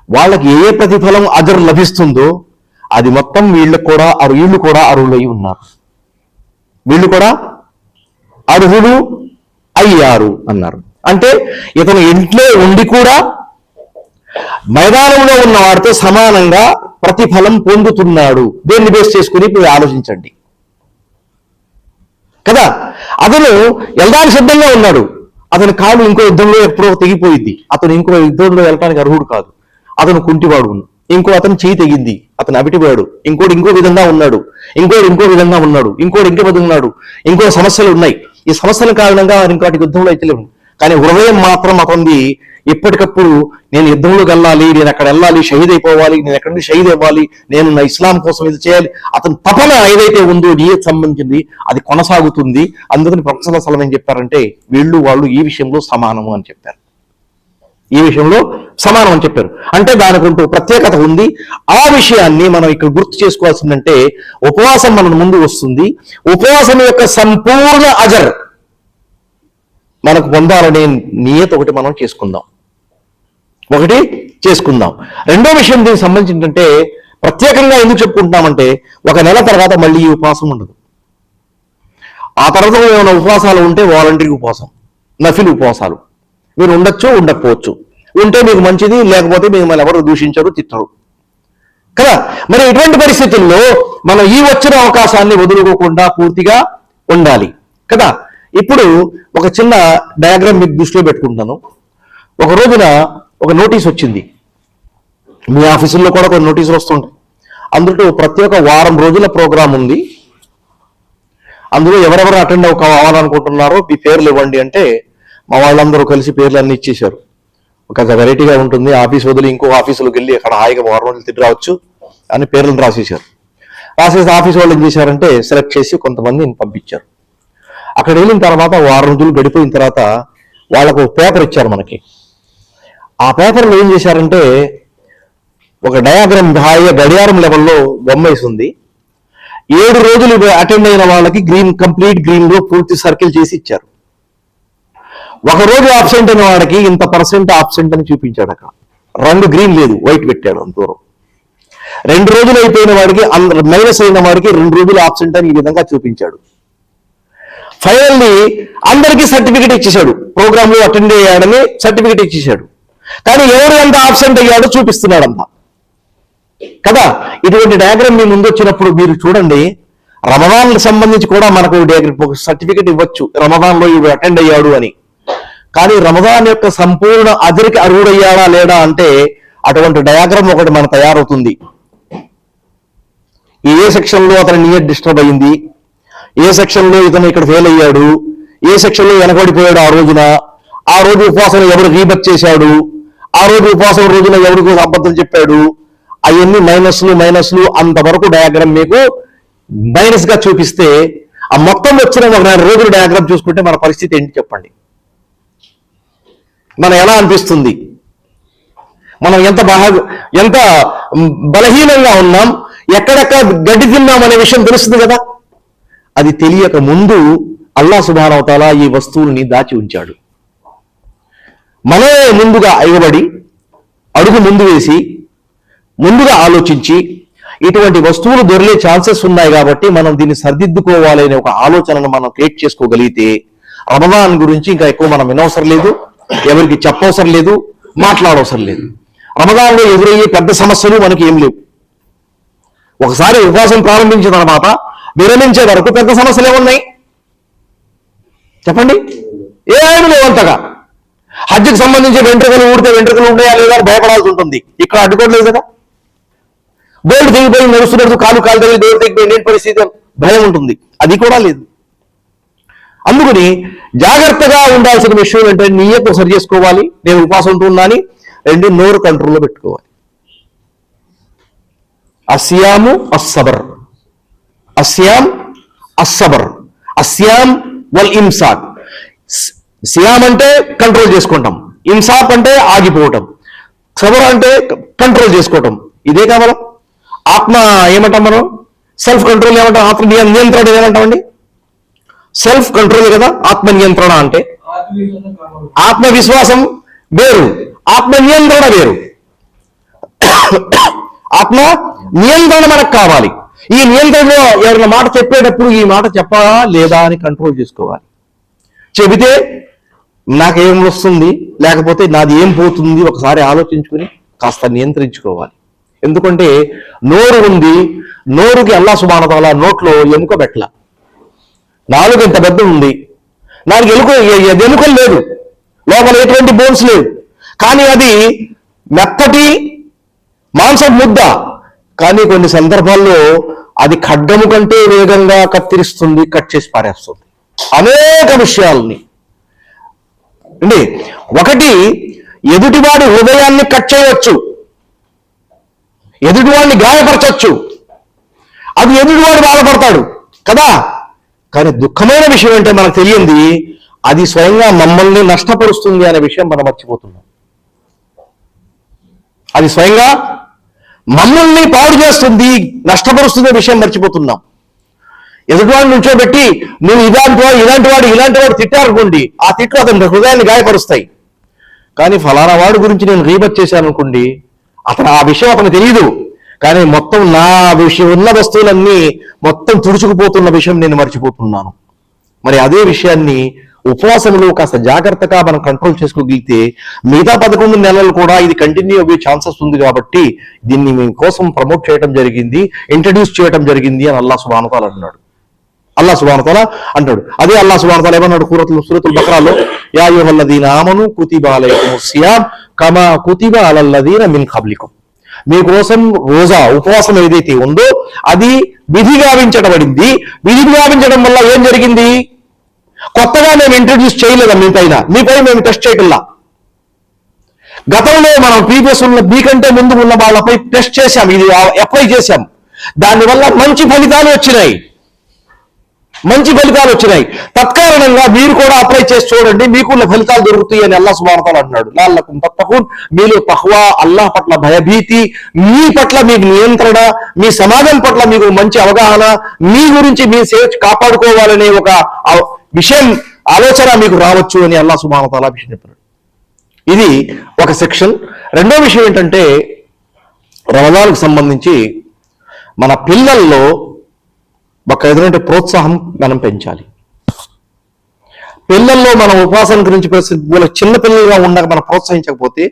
వాళ్ళకి ఏ ప్రతిఫలం అజర్ లభిస్తుందో అది మొత్తం వీళ్ళు కూడా అర్హులై ఉన్నారు. వీళ్ళు కూడా అర్హులు అయ్యారు అన్నారు. అంటే ఇతను ఇంట్లో ఉండి కూడా మైదానంలో ఉన్న వాడితో సమానంగా ప్రతిఫలం పొందుతున్నాడు. దేన్ని బేస్ చేసుకుని ఇప్పుడు ఆలోచించండి కదా. అతను వెళ్ళడానికి సిద్ధంగా ఉన్నాడు. అతని కాలు ఇంకో యుద్ధంలో ఎప్పుడో తెగిపోయింది. అతను ఇంకో యుద్ధంలో వెళ్ళడానికి అర్హుడు కాదు. అతను కుంటివాడు. ఇంకో అతను చేయి తెగింది, అతను అవిటివాడు. ఇంకోటి ఇంకో విధంగా ఉన్నాడు, ఇంకో విధంగా ఉన్నాడు, ఇంకో విధంగా ఉన్నాడు. ఇంకో సమస్యలు ఉన్నాయి. ఈ సమస్యల కారణంగా ఇంకోటి యుద్ధంలో అయితే లేవు. కానీ హృదయం మాత్రం అతనిది ఎప్పటికప్పుడు నేను యుద్ధంలోకి వెళ్ళాలి, నేను అక్కడ వెళ్ళాలి, షహీద్ అయిపోవాలి, నేను ఎక్కడి నుంచి షహీద్ అవ్వాలి, నేను నా ఇస్లాం కోసం ఇది చేయాలి. అతని తపన ఏదైతే ఉందో నియత్ సంబంధించింది అది కొనసాగుతుంది. అందుకని ప్రొఫెసర్ సల్లల్లాహు అలైహి వసల్లం ఏం చెప్పారంటే వీళ్ళు వాళ్ళు ఈ విషయంలో సమానము అని చెప్పారు. ఈ విషయంలో సమానం అని చెప్పారు. అంటే దానికంటూ ప్రత్యేకత ఉంది. ఆ విషయాన్ని మనం ఇక్కడ గుర్తు చేసుకోవాల్సిందంటే ఉపవాసం మన ముందు వస్తుంది. ఉపవాసం యొక్క సంపూర్ణ అజర్ మనకు పొందాలనే నియత ఒకటి మనం చేసుకుందాం. రెండో విషయం దీనికి సంబంధించి ఏంటంటే ప్రత్యేకంగా ఎందుకు చెప్పుకుంటున్నామంటే ఒక నెల తర్వాత మళ్ళీ ఈ ఉపవాసం ఉండదు. ఆ తర్వాత ఏమైనా ఉపవాసాలు ఉంటే వాలంటరీ ఉపవాసం, నఫిల్ ఉపవాసాలు మీరు ఉండొచ్చు, ఉండకపోవచ్చు. ఉంటే మీకు మంచిది, లేకపోతే మిమ్మల్ని ఎవరు దూషించరు, తిట్టరు కదా. మరి ఇటువంటి పరిస్థితుల్లో మనం ఈ వచ్చిన అవకాశాన్ని వదులుకోకుండా పూర్తిగా ఉండాలి కదా. ఇప్పుడు ఒక చిన్న డయాగ్రామ్ మీకు దృష్టిలో పెట్టుకుంటాను. ఒక రోజున ఒక నోటీస్ వచ్చింది. మీ ఆఫీసుల్లో కూడా కొన్ని నోటీసులు వస్తుంటాయి. అందులో ప్రతి ఒక్క వారం రోజుల ప్రోగ్రాం ఉంది. అందులో ఎవరెవరు అటెండ్ అవ్వాలనుకుంటున్నారో మీ పేర్లు ఇవ్వండి అంటే మా వాళ్ళందరూ కలిసి పేర్లు అన్ని ఇచ్చేశారు. ఒక వెరైటీగా ఉంటుంది, ఆఫీస్ వదిలి ఇంకో ఆఫీసులోకి వెళ్ళి అక్కడ హాయిగా వారం రోజులు తిరిగి రావచ్చు అని పేర్లను రాసేసి ఆఫీస్ వాళ్ళు ఏం చేశారంటే సెలెక్ట్ చేసి కొంతమందిని పంపించారు. అక్కడ వెళ్ళిన తర్వాత వారం రోజులు గడిపోయిన తర్వాత వాళ్ళకు పేపర్ ఇచ్చారు మనకి. ఆ పేపర్లో ఏం చేశారంటే ఒక డయాగ్రామ్ హాయిగా గడియారం లెవెల్లో బొమ్మ వేసింది. 7 రోజులు అటెండ్ అయిన వాళ్ళకి కంప్లీట్ గ్రీన్ లో పూర్తి సర్కిల్ చేసి ఇచ్చారు. ఒక రోజు ఆబ్సెంట్ అయిన వాడికి ఇంత % ఆబ్సెంట్ అని చూపించాడు. అక్కడ 2 గ్రీన్ లేదు, వైట్ పెట్టాడు అంత దూరం. 2 రోజులు అయిపోయిన వాడికి మైనస్ అయిన వాడికి 2 రోజులు ఆబ్సెంట్ అని ఈ విధంగా చూపించాడు. ఫైనల్లీ అందరికీ సర్టిఫికెట్ ఇచ్చేశాడు. ప్రోగ్రామ్ లో అటెండ్ అయ్యాడని సర్టిఫికెట్ ఇచ్చేశాడు. కానీ ఎవరు ఎంత ఆబ్సెంట్ అయ్యాడో చూపిస్తున్నాడంతా కదా. ఇటువంటి డయాగ్రామ్ మీ ముందు వచ్చినప్పుడు మీరు చూడండి, రమదాన్ సంబంధించి కూడా మనకు సర్టిఫికెట్ ఇవ్వచ్చు, రమదాన్లో ఇవి అటెండ్ అయ్యాడు అని. కానీ రమదాన్ యొక్క సంపూర్ణ అజరికి అర్హుడయ్యాడా లేడా అంటే అటువంటి డయాగ్రామ్ ఒకటి మన తయారవుతుంది. ఏ సెక్షన్ లో అతని నియత్ డిస్టర్బ్ అయింది, ఏ సెక్షన్ లో ఇతను ఇక్కడ ఫెయిల్ అయ్యాడు, ఏ సెక్షన్ లో వెనకబడిపోయాడు, ఆ రోజు ఉపవాసం ఎవరు రీబత్ చేశాడు, ఆ రోజు ఉపవాసం రోజున ఎవరికి అబద్ధం చెప్పాడు, అవన్నీ మైనస్లు అంతవరకు డయాగ్రామ్ మీకు మైనస్ గా చూపిస్తే ఆ మొత్తం వచ్చిన ఒక 4 రోజుల డయాగ్రామ్ చూసుకుంటే మన పరిస్థితి ఏంటి చెప్పండి. మనం ఎలా అనిపిస్తుంది, మనం ఎంత బలహీనంగా ఉన్నాం, ఎక్కడెక్కడ గడ్డి తిన్నాం అనే విషయం తెలుస్తుంది కదా. అది తెలియక ముందు అల్లాహ్ సుబ్హానహు వ తఆలా ఈ వస్తువుల్ని దాచి ఉంచాడు. మనమే ముందుగా ఎగబడి అడుగు ముందు వేసి ముందుగా ఆలోచించి ఇటువంటి వస్తువులు దొరికే ఛాన్సెస్ ఉన్నాయి కాబట్టి మనం దీన్ని సరిదిద్దుకోవాలనే ఒక ఆలోచనను మనం క్రియేట్ చేసుకోగలిగితే రమదాన్ గురించి ఇంకా ఎక్కువ మనం వినవసరం లేదు, ఎవరికి చెప్పవసరం లేదు, మాట్లాడవసరం లేదు. రమదాన్లో ఎదురయ్యే పెద్ద సమస్యలు మనకి ఏం లేవు. ఒకసారి ఉపవాసం ప్రారంభించిన తర్వాత విరమించే వరకు పెద్ద సమస్యలు ఏమున్నాయి చెప్పండి? ఏమి లేవంతగా. హజ్కి సంబంధించి వెంట్రుకలు ఊడితే వెంట్రుకలు ఉన్నాయా లేదా అని భయపడాల్సి ఉంటుంది. ఇక్కడ అడ్డుకోవట్లేదు కదా. బోర్డు దిగిపోయి నడుస్తున్నట్టు కాలు తగిలి డోర్ దిగిపోయి నేను పరిస్థితి భయం ఉంటుంది, అది కూడా లేదు. అందుకని జాగ్రత్తగా ఉండాల్సిన విషయం ఏంటంటే నియత్ సరి చేసుకోవాలి. నేను ఉపవాసం ఉంటున్నాని 2 నోరు కంట్రోల్లో పెట్టుకోవాలి. అస్యాము అస్సబర్, అస్యాం అస్సబర్, అస్యాం వల్ ఇమ్సాక్. సియామ్ అంటే కంట్రోల్ చేసుకుంటాం, ఇన్సాఫ్ అంటే ఆగిపోవటం, సబర్ అంటే కంట్రోల్ చేసుకోవటం. ఇదే కావాలా? ఆత్మ ఏమంటాం మనం? సెల్ఫ్ కంట్రోల్ ఏమంటాం? ఆత్మ నియంత్రణ ఏమంటామండి? సెల్ఫ్ కంట్రోల్ కదా ఆత్మ నియంత్రణ అంటే. ఆత్మవిశ్వాసం వేరు, ఆత్మ నియంత్రణ వేరు. ఆత్మ నియంత్రణ మనకు కావాలి. ఈ నియంత్రణలో ఎవరైనా మాట చెప్పేటప్పుడు ఈ మాట చెప్పాలా లేదా అని కంట్రోల్ చేసుకోవాలి. చెబితే నాకేం వస్తుంది, లేకపోతే నాది ఏం పోతుంది ఒకసారి ఆలోచించుకుని కాస్త నియంత్రించుకోవాలి. ఎందుకంటే నోరు ఉంది, నోరుకి అల్లాహ్ సుబ్హానహు వ తఆలా నోట్లో ఎముక పెట్టల. నాలుగు ఇంత పెద్ద ఉంది, నాలుగు ఎముకలు లేదు, లోపల ఎటువంటి బోన్స్ లేవు. కానీ అది మెత్తటి మాంసం ముద్ద. కానీ కొన్ని సందర్భాల్లో అది ఖడ్గము కంటే వేగంగా కత్తిరిస్తుంది, కట్ చేసి పారేస్తుంది అనేక విషయాల్ని. అండి. ఒకటి, ఎదుటివాడి హృదయాన్ని కట్ చేయవచ్చు, ఎదుటివాడిని గాయపరచవచ్చు, అది ఎదుటివాడు బాధపడతాడు కదా. కానీ దుఃఖమైన విషయం అంటే మనకు తెలియంది, అది స్వయంగా మమ్మల్ని నష్టపరుస్తుంది అనే విషయం మనం మర్చిపోతున్నాం. అది స్వయంగా మమ్మల్ని పాడు చేస్తుంది, నష్టపరుస్తుంది విషయం మర్చిపోతున్నాం. ఎదుటివాడిని నుంచోబెట్టి నువ్వు ఇలాంటి వాడు తిట్టారనుకోండి, ఆ తిట్లు అతని హృదయాన్ని గాయపరుస్తాయి. కానీ ఫలానా వాడి గురించి నేను రీబత్ చేశాను అనుకోండి, ఆ విషయం అతనికి తెలియదు, కానీ మొత్తం నా విషయం ఉన్న వస్తువులన్నీ మొత్తం తుడుచుకుపోతున్న విషయం నేను మర్చిపోతున్నాను. మరి అదే విషయాన్ని ఉపవాసంలో కాస్త జాగ్రత్తగా మనం కంట్రోల్ చేసుకోగలిగితే మిగతా 11 నెలలు కూడా ఇది కంటిన్యూ అయ్యే ఛాన్సెస్ ఉంది. కాబట్టి దీన్ని మీ కోసం ప్రమోట్ చేయడం జరిగింది, ఇంట్రడ్యూస్ చేయడం జరిగింది అని అల్లాహ్ సుబ్హానహు వ తఆలా అన్నాడు. అల్లాహ్ సుబ్హానహు వ తఆలా అంటాడు. అదే అల్లాహ్ సుబ్హానహు వ తఆలా ఏమన్నాడు సూరతుల్ బకరాలో, యా అయ్యుహల్లదీన ఆమను కుతిబ అలైకుముస్ సియామ్ కమా కుతిబ అలల్లదీన మిన్ ఖబ్లికుమ్. మీకోసం రోజా ఉపవాసం ఏదైతే ఉందో అది విధి గావించబడింది. విధి గావించడం వల్ల ఏం జరిగింది? కొత్తగా మేము ఇంట్రడ్యూస్ చేయలేదా మీపై మేము టెస్ట్ చేయగల. గతంలో మనం ప్రీవియస్ ఉన్న మీకంటే ముందు ఉన్న వాళ్ళపై టెస్ట్ చేశాం, ఇది అప్లై చేశాం. దానివల్ల మంచి ఫలితాలు వచ్చినాయి. తత్కారణంగా మీరు కూడా అప్లై చేసి చూడండి, మీకు ఫలితాలు దొరుకుతాయి అని అల్లాహ్ సుబ్హానహు వ తఆలా అన్నాడు. లఅల్లకుం తత్తఖూన్, మీలో తఖ్వా, అల్లాహ్ పట్ల భయభీతి, మీ పట్ల మీకు నియంత్రణ, మీ సమాజం పట్ల మీకు మంచి అవగాహన, మీ గురించి మీ సేవ కాపాడుకోవాలనే ఒక విషయం ఆలోచన మీకు రావచ్చు అని అల్లాహ్ సుబ్హానహు వ తఆలా విషయం చెప్పారు. ఇది ఒక సెక్షన్. రెండో విషయం ఏంటంటే, రమజాన్కు సంబంధించి మన పిల్లల్లో ఒక ఎదురంటే ప్రోత్సాహం మనం పెంచాలి. పిల్లల్లో మనం ఉపవాసం గురించి చిన్న పిల్లలుగా ఉండక మనం ప్రోత్సహించకపోతే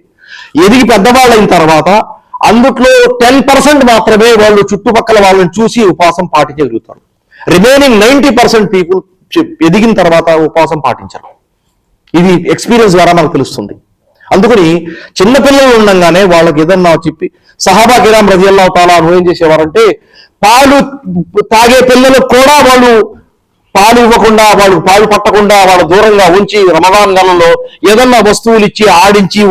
ఎదిగి పెద్దవాళ్ళైన తర్వాత అందుట్లో 10% మాత్రమే వాళ్ళు చుట్టుపక్కల వాళ్ళని చూసి ఉపవాసం పాటించగలుగుతారు. రిమైనింగ్ 90% పీపుల్ ఎదిగిన తర్వాత ఉపవాసం పాటించరు. ఇది ఎక్స్పీరియన్స్ ద్వారా మనకు తెలుస్తుంది. అందుకని చిన్నపిల్లలు ఉండగానే వాళ్ళకి ఏదన్నా చెప్పి, సహాబా కిరామ్ రజియల్లాహు తఆలా అన్హు ఏం చేసేవారంటే, పాలు తాగే పిల్లలకు కూడా వాళ్ళు పాలు ఇవ్వకుండా, వాళ్ళు పాలు పట్టకుండా వాళ్ళు దూరంగా ఉంచి రమజాన్ నెలలో ఏదన్నా వస్తువులు ఇచ్చి ఆడించి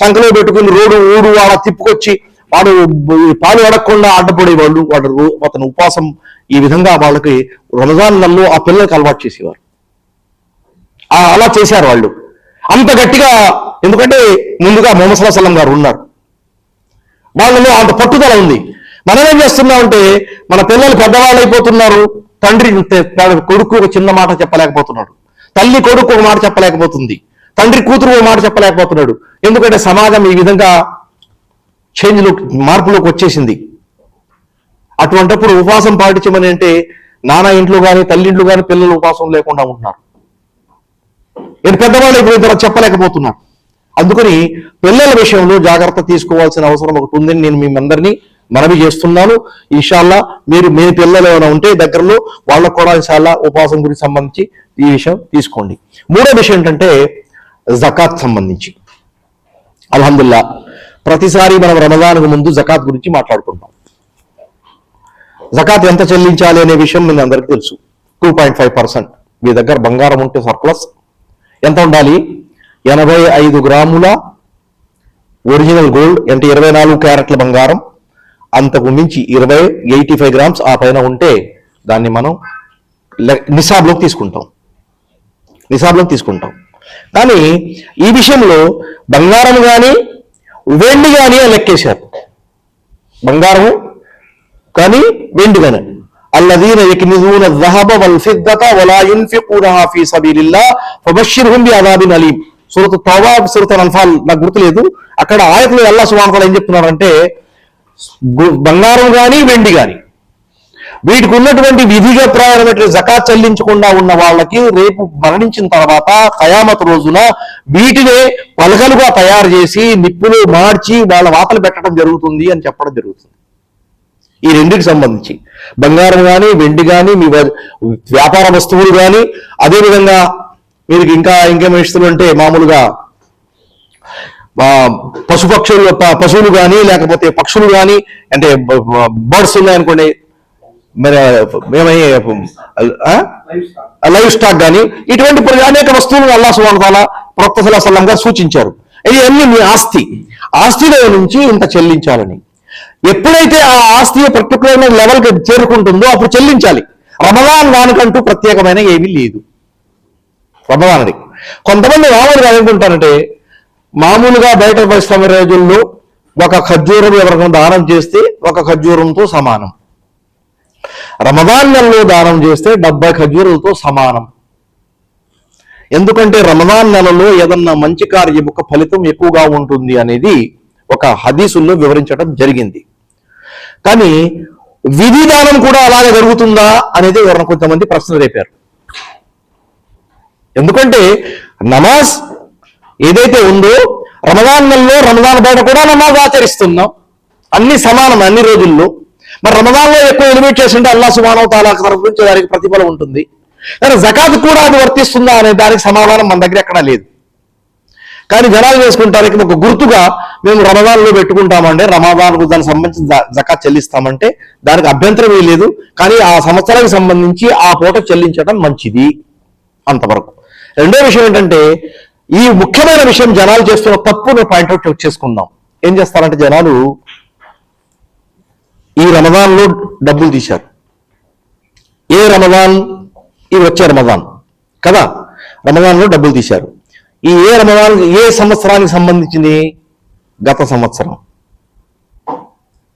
సంకలో పెట్టుకుని ఊడు అలా తిప్పుకొచ్చి వాడు పాలు అడగకుండా అడ్డపడేవాళ్ళు. అతను ఉపవాసం ఈ విధంగా వాళ్ళకి రమజాన్ నెలలో ఆ పిల్లలకి అలవాటు చేసేవారు. అలా చేశారు వాళ్ళు అంత గట్టిగా. ఎందుకంటే ముందుగా ముహమ్మద్ సల్లల్లాహు అలైహి వసల్లం గారు ఉన్నారు, వాళ్ళలో అంత పట్టుదల ఉంది. మనం ఏం చేస్తున్నామంటే, మన పిల్లలు పెద్దవాళ్ళు అయిపోతున్నారు, తండ్రి కొడుకు ఒక చిన్న మాట చెప్పలేకపోతున్నాడు, తల్లి కొడుకు ఒక మాట చెప్పలేకపోతుంది, తండ్రి కూతురు ఒక మాట చెప్పలేకపోతున్నాడు. ఎందుకంటే సమాజం ఈ విధంగా మార్పులోకి వచ్చేసింది. అటువంటిప్పుడు ఉపవాసం పాటించమని అంటే నాన్న ఇంట్లో కానీ తల్లి ఇంట్లో కానీ పిల్లలు ఉపవాసం లేకుండా ఉంటున్నారు. పెద్దవాళ్ళు ఇప్పుడు చెప్పలేకపోతున్నారు. అందుకని పిల్లల విషయంలో జాగ్రత్త తీసుకోవాల్సిన అవసరం ఒకటి ఉందని నేను మీ అందరినీ మనవి చేస్తున్నాను. ఇన్షాల్లా మీ పిల్లలు ఏమైనా ఉంటే దగ్గరలో వాళ్ళకు కూడా ఇన్షాల్లా ఉపవాసం గురించి సంబంధించి ఈ విషయం తీసుకోండి. మూడో విషయం ఏంటంటే జకాత్ సంబంధించి. అల్హమ్దుల్లా ప్రతిసారి మనం రమజాన్కు ముందు జకాత్ గురించి మాట్లాడుకుంటాం. జకాత్ ఎంత చెల్లించాలి అనే విషయం మీ అందరికీ తెలుసు. 2.5%. మీ దగ్గర బంగారం ఉంటే సర్ప్లస్ ఎంత ఉండాలి? 85 గ్రాముల ఒరిజినల్ గోల్డ్, అంటే 24 క్యారెట్ల బంగారం. అంతకు మించి 85 గ్రామ్స్ ఆ పైన ఉంటే దాన్ని మనం నిసాబ్లోకి తీసుకుంటాం. కానీ ఈ విషయంలో బంగారం కానీ వెండి కానీ లెక్కేశారు. బంగారం కానీ వెండి కానీ, అల్లదీన యక్నిజూన الذهب والفضة ولا ينفقونها في سبيل الله فبشرهم بعذاب أليم. సూరత్ తౌబా, సూరత్ అన్ఫాల్ నాకు గుర్తులేదు. అక్కడ ఆయతలో అల్లాహ్ సుబ్హానహు వ తఆలా ఏం చెప్తున్నారంటే, బంగారం కానీ వెండి కానీ వీటికి ఉన్నటువంటి విధిగా ప్రారంభమైన జకాత్ చెల్లించకుండా ఉన్న వాళ్ళకి రేపు మరణించిన తర్వాత ఖయామత్ రోజున వీటినే పలకలుగా తయారు చేసి నిప్పులు మార్చి వాళ్ళ వాతలు పెట్టడం జరుగుతుంది అని చెప్పడం జరుగుతుంది. ఈ రెండింటికి సంబంధించి బంగారం కానీ వెండి కానీ మీ వ్యాపార వస్తువులు కానీ, అదేవిధంగా మీరు ఇంకేం ఇస్తులు అంటే మామూలుగా పశువులు కానీ లేకపోతే పక్షులు కానీ, అంటే బర్డ్స్ ఉన్నాయనుకోండి, మరి లైవ్ స్టాక్ కానీ, ఇటువంటి అనేక వస్తువులు అల్లాహ్ సుబ్హానహు వ తఆలా ప్రవక్త సల్లల్లాహు అలైహి వసల్లం గారు సూచించారు. ఇవన్నీ మీ ఆస్తిలో నుంచి ఇంత చెల్లించాలని. ఎప్పుడైతే ఆ ఆస్తి పర్టికులర్ లెవెల్కి చేరుకుంటుందో అప్పుడు చెల్లించాలి. రమదాన్ దానికంటూ ప్రత్యేకమైన ఏమీ లేదు. రమదానికి కొంతమంది మామూలుగా అనుకుంటారంటే, మామూలుగా బయట పరిశ్రమ రోజుల్లో ఒక ఖర్జూరం ఎవరికైనా దానం చేస్తే ఒక ఖర్జూరంతో సమానం, రమదాన్ నెలలో దానం చేస్తే 70 ఖర్జూరాలతో సమానం. ఎందుకంటే రమదాన్ నెలలో ఏదన్నా మంచి కార్యం యొక్క ఫలితం ఎక్కువగా ఉంటుంది అనేది ఒక హదీసుల్లో వివరించడం జరిగింది. కానీ విధి దానం కూడా అలాగే జరుగుతుందా అనేది ఎవరైనా కొంతమంది ప్రశ్న రేపారు. ఎందుకంటే నమాజ్ ఏదైతే ఉందో రమదాన్ నెలలో రమదాన్ బయట కూడా నమాజ్ ఆచరిస్తున్నాం, అన్ని సమానం అన్ని రోజుల్లో. మరి రమదాన్లో ఎక్కువ ఎలిమిట్ చేస్తుంటే అల్లాహ్ సుబ్హానహు వ తఆలా తరఫు నుంచి దానికి ప్రతిఫలం ఉంటుంది. కానీ జకాత్ కూడా అది వర్తిస్తుందా అనే దానికి సమాధానం మన దగ్గర ఎక్కడా లేదు. కానీ జనాలు చేసుకుంటానికి ఒక గుర్తుగా మేము రమదాన్లో పెట్టుకుంటామంటే, రమదాన్కు దానికి సంబంధించిన జకాత్ చెల్లిస్తామంటే దానికి అభ్యంతరం లేదు. కానీ ఆ సంవత్సరానికి సంబంధించి ఆ పూట చెల్లించడం మంచిది, అంతవరకు. రెండో విషయం ఏంటంటే, ఈ ముఖ్యమైన విషయం జనాలు చేస్తున్న తప్పును పాయింట్అవుట్ చేసుకుందాం. ఏం చేస్తారంటే, జనాలు ఈ రమదాన్లో డబ్బులు తీశారు. ఏ రమదాన్? ఈ వచ్చే రమదాన్ కదా, రమదాన్లో డబ్బులు తీశారు. ఈ ఏ రమదాన్ ఏ సంవత్సరానికి సంబంధించింది? గత సంవత్సరం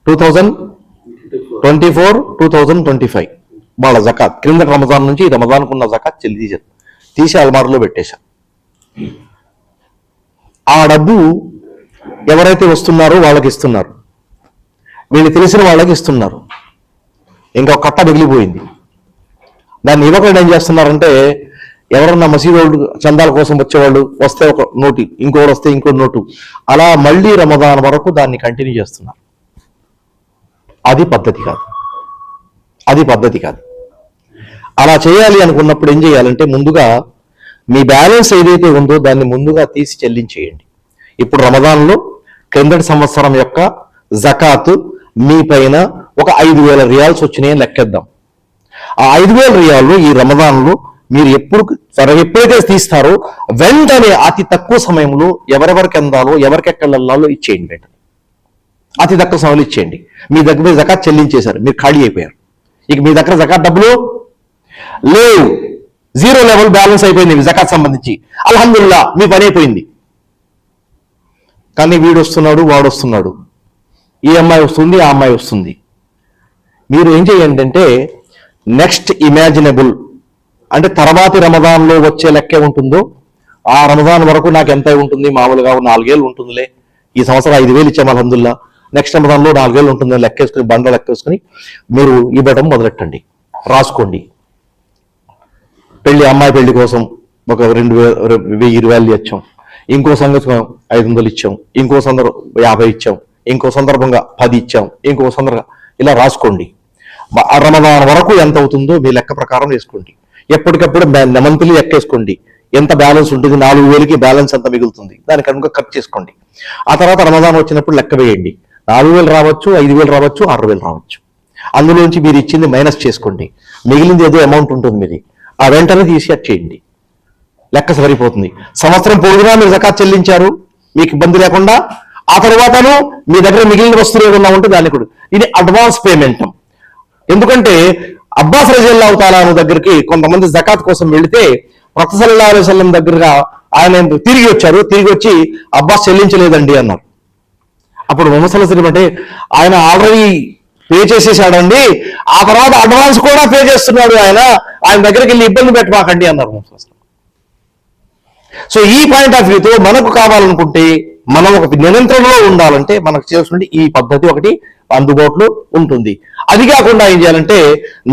2024, 2025 వాళ్ళ జకాత్ క్రింద రమదాన్ నుంచి ఈ రమదాన్కు ఉన్న జకాత్ తీసి అల్మారులో పెట్టేశారు. ఆ డబ్బు ఎవరైతే వస్తున్నారో వాళ్ళకి ఇస్తున్నారు, వీళ్ళు తెలిసిన వాళ్ళకి ఇస్తున్నారు. ఇంకా కట్ట మిగిలిపోయింది. దాన్ని ఇవ్వకుండా ఏం చేస్తున్నారంటే, ఎవరన్నా మసీదు చందాల కోసం వచ్చేవాళ్ళు వస్తే ఒక నోటు, ఇంకోటి వస్తే ఇంకో నోటు, అలా మళ్ళీ రమదాన్ వరకు దాన్ని కంటిన్యూ చేస్తున్నారు. అది పద్ధతి కాదు. అలా చేయాలి అనుకున్నప్పుడు ఏం చేయాలంటే, ముందుగా మీ బ్యాలెన్స్ ఏదైతే ఉందో దాన్ని ముందుగా తీసి చెల్లించేయండి. ఇప్పుడు రమదాన్లో క్రిందటి సంవత్సరం యొక్క జకాతు మీ పైన ఒక 5,000 రియాల్స్ వచ్చినాయని లెక్కేద్దాం. ఆ 5,000 రియాలు ఈ రమదాన్లో మీరు ఎప్పుడైతే తీస్తారో వెంటనే అతి తక్కువ సమయంలో ఎవరెవరికి అందాలో ఎవరికెక్కడ వెళ్ళాలో ఇచ్చేయండి. వెంటనే అతి తక్కువ సమయంలో ఇచ్చేయండి. మీ దగ్గర జకాత్ చెల్లించేశారు, మీరు ఖాళీ అయిపోయారు. ఇక మీ దగ్గర జకాత్ డబ్బులు లేవు, 0 లెవెల్ బ్యాలెన్స్ అయిపోయింది జకాత్ సంబంధించి. అల్హమ్దులిల్లా మీ పని అయిపోయింది. కానీ వీడు వస్తున్నాడు, వాడు వస్తున్నాడు, ఈ అమ్మాయి వస్తుంది, ఆ అమ్మాయి వస్తుంది. మీరు ఏం చేయండి అంటే, నెక్స్ట్ ఇమాజినబుల్ అంటే తర్వాతి రమదాన్లో వచ్చే లెక్కే ఉంటుందో ఆ రమదాన్ వరకు నాకు ఎంత ఉంటుంది, మామూలుగా 4 ఏళ్ళు ఉంటుందిలే, ఈ సంవత్సరం 5,000 ఇచ్చాము అల్హమ్దులిల్లా, నెక్స్ట్ రమదాన్లో 4 ఏళ్ళు ఉంటుంది లెక్కేసుకుని బండ లెక్కేసుకుని మీరు ఇవ్వడం మొదలెట్టండి. రాసుకోండి. అమ్మాయి పెళ్లి కోసం ఒక 2,000 ఇచ్చాం, ఇంకో సందర్భం 500 ఇచ్చాం, ఇంకో సందర్భం 50 ఇచ్చాం, ఇంకో సందర్భంగా 10 ఇచ్చాం, ఇంకో సందర్భంగా ఇలా రాసుకోండి. రమదాన్ వరకు ఎంత అవుతుందో మీ లెక్క ప్రకారం వేసుకోండి. ఎప్పటికప్పుడు మంత్లీ లెక్కేసుకోండి. ఎంత బ్యాలెన్స్ ఉంటుంది, 4,000కి బ్యాలెన్స్ ఎంత మిగులుతుంది, దానికి కనుక ఖర్చు చేసుకోండి. ఆ తర్వాత రమదాన్ వచ్చినప్పుడు లెక్క వేయండి. 4,000 రావచ్చు, 5,000 రావచ్చు, 6,000 రావచ్చు. అందులోంచి మీరు ఇచ్చింది మైనస్ చేసుకోండి. మిగిలింది ఏదో అమౌంట్ ఉంటుంది మీది, ఆ వెంటనే తీసి చేయండి. లెక్క సరిపోతుంది. సంవత్సరం పొడుగునా మీరు జకాత్ చెల్లించారు, మీకు ఇబ్బంది లేకుండా. ఆ తర్వాతను మీ దగ్గర మిగిలిన వస్తువులు ఏదన్నా ఉంటే దాన్ని కూడా ఇది అడ్వాన్స్ పేమెంట్. ఎందుకంటే అబ్బాస్ రజల్లాహు తఆలా దగ్గరికి కొంతమంది జకాత్ కోసం వెళితే ప్రవక్త సల్లల్లాహు అలైహి వసల్లం దగ్గరగా ఆయన తిరిగి వచ్చి అబ్బాస్ చెల్లించలేదండి అన్నారు. అప్పుడు ముహమ్మద్ సల్లల్లాహు అలైహి వసల్లం అంటే, ఆయన ఆల్రెడీ పే చేసేసాడండి, ఆ తర్వాత అడ్వాన్స్ కూడా పే చేస్తున్నాడు, ఆయన దగ్గరికి వెళ్ళి ఇబ్బంది పెట్టమాకండి అన్నారు ముహమ్మద్ సల్లల్లాహు అలైహి వసల్లం. సో ఈ పాయింట్ ఆఫ్ వ్యూతో మనకు కావాలనుకుంటే, మనం ఒక నియంత్రణలో ఉండాలంటే మనకు చేయాల్సిన ఈ పద్ధతి ఒకటి అందుబాటులో ఉంటుంది. అది కాకుండా ఏం చేయాలంటే,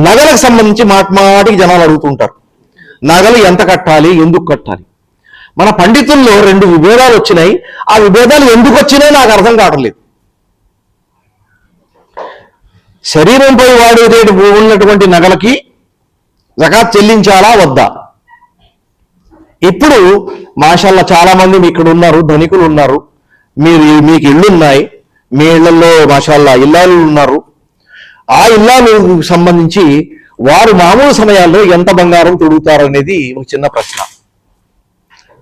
నగలకు సంబంధించి మాటికి జనాలు అడుగుతుంటారు, నగలు ఎంత కట్టాలి, ఎందుకు కట్టాలి. మన పండితుల్లో 2 విభేదాలు వచ్చినాయి. ఆ విభేదాలు ఎందుకు వచ్చినాయి నాకు అర్థం కావట్లేదు. శరీరంపై వాడే ఉన్నటువంటి నగలకి జకాత్ చెల్లించాలా వద్దా? ఇప్పుడు మాషాల్లా చాలా మంది ఇక్కడ ఉన్నారు, ధనికులు ఉన్నారు, మీకు ఇళ్ళు ఉన్నాయి, మీ ఇళ్లలో మాషాల్లా ఇల్లాలు ఉన్నారు. ఆ ఇల్లాలకు సంబంధించి వారు మామూలు సమయాల్లో ఎంత బంగారం తొడుగుతారు అనేది ఒక చిన్న ప్రశ్న.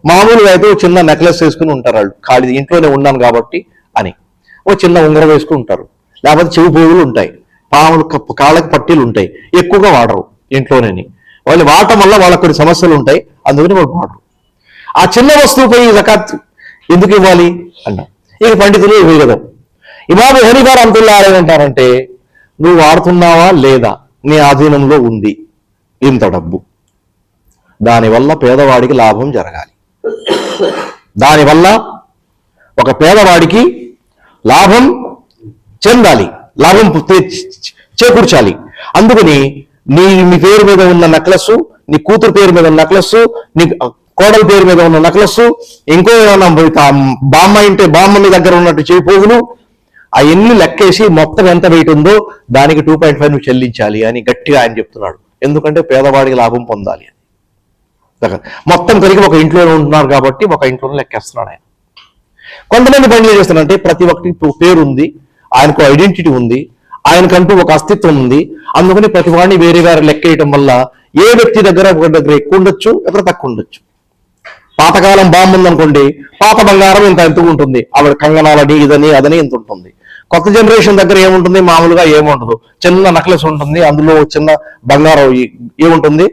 మామూలుగా అయితే ఓ చిన్న నెక్లెస్ వేసుకుని ఉంటారు వాళ్ళు, ఖాళీ ఇంట్లోనే ఉన్నాను కాబట్టి అని ఓ చిన్న ఉంగరం వేసుకుని ఉంటారు, లేకపోతే చెవి పోగులు ఉంటాయి, పాములు కాళ్ళకి పట్టీలు ఉంటాయి, ఎక్కువగా వాడరు ఇంట్లోనే. వాళ్ళు వాడటం వల్ల వాళ్ళకి కొన్ని సమస్యలు ఉంటాయి, అందుకని వాళ్ళు వాడరు. ఆ చిన్న వస్తువుపై జకాత్ ఎందుకు ఇవ్వాలి అన్నా ఇక పండితులు ఇవ్వగలరు. ఇమాం హనీఫా రహ్మతుల్లాహి అలైహి అంటారంటే నువ్వు వాడుతున్నావా లేదా, నీ ఆధీనంలో ఉంది ఇంత డబ్బు, దానివల్ల పేదవాడికి లాభం జరగాలి, దానివల్ల ఒక పేదవాడికి లాభం చెందాలి, లాభం చేకూర్చాలి. అందుకని నీ పేరు మీద ఉన్న నెక్లెస్, నీ కూతురు పేరు మీద ఉన్న నెక్లెస్, నీ కోడల పేరు మీద ఉన్న నెక్లెస్, ఇంకో బామ్మ ఇంటే బామ్మ మీ దగ్గర ఉన్నట్టు చేయి పోగులు, అవన్నీ లెక్కేసి మొత్తం ఎంత వెయిట్ ఉందో దానికి 2.5 నువ్వు చెల్లించాలి అని గట్టిగా ఆయన చెప్తున్నాడు. ఎందుకంటే పేదవాడికి లాభం పొందాలి అని. మొత్తం కలిగి ఒక ఇంట్లోనే ఉంటున్నారు కాబట్టి ఒక ఇంట్లోనే లెక్కేస్తున్నాడు ఆయన. కొంతమంది పనులు చేస్తారంటే ప్రతి ఒక్కటి పేరు ఉంది, ఆయనకు ఐడెంటిటీ ఉంది, ఆయనకంటూ ఒక అస్తిత్వం ఉంది, అందుకని ప్రతి వాడిని వేరే వేరే లెక్కేయటం వల్ల ఏ వ్యక్తి దగ్గర ఒక దగ్గర ఎక్కువ ఉండొచ్చు, ఎక్కడ తక్కువ ఉండొచ్చు. పాతకాలం బాంబు ఉందనుకోండి, పాత బంగారం ఇంత ఉంటుంది, ఆవిడ కంగనాలని ఇదని అదని ఇంత ఉంటుంది. కొత్త జనరేషన్ దగ్గర ఏముంటుంది, మామూలుగా ఏముండదు, చిన్న నెక్లెస్ ఉంటుంది, అందులో చిన్న బంగారం ఏముంటుంది,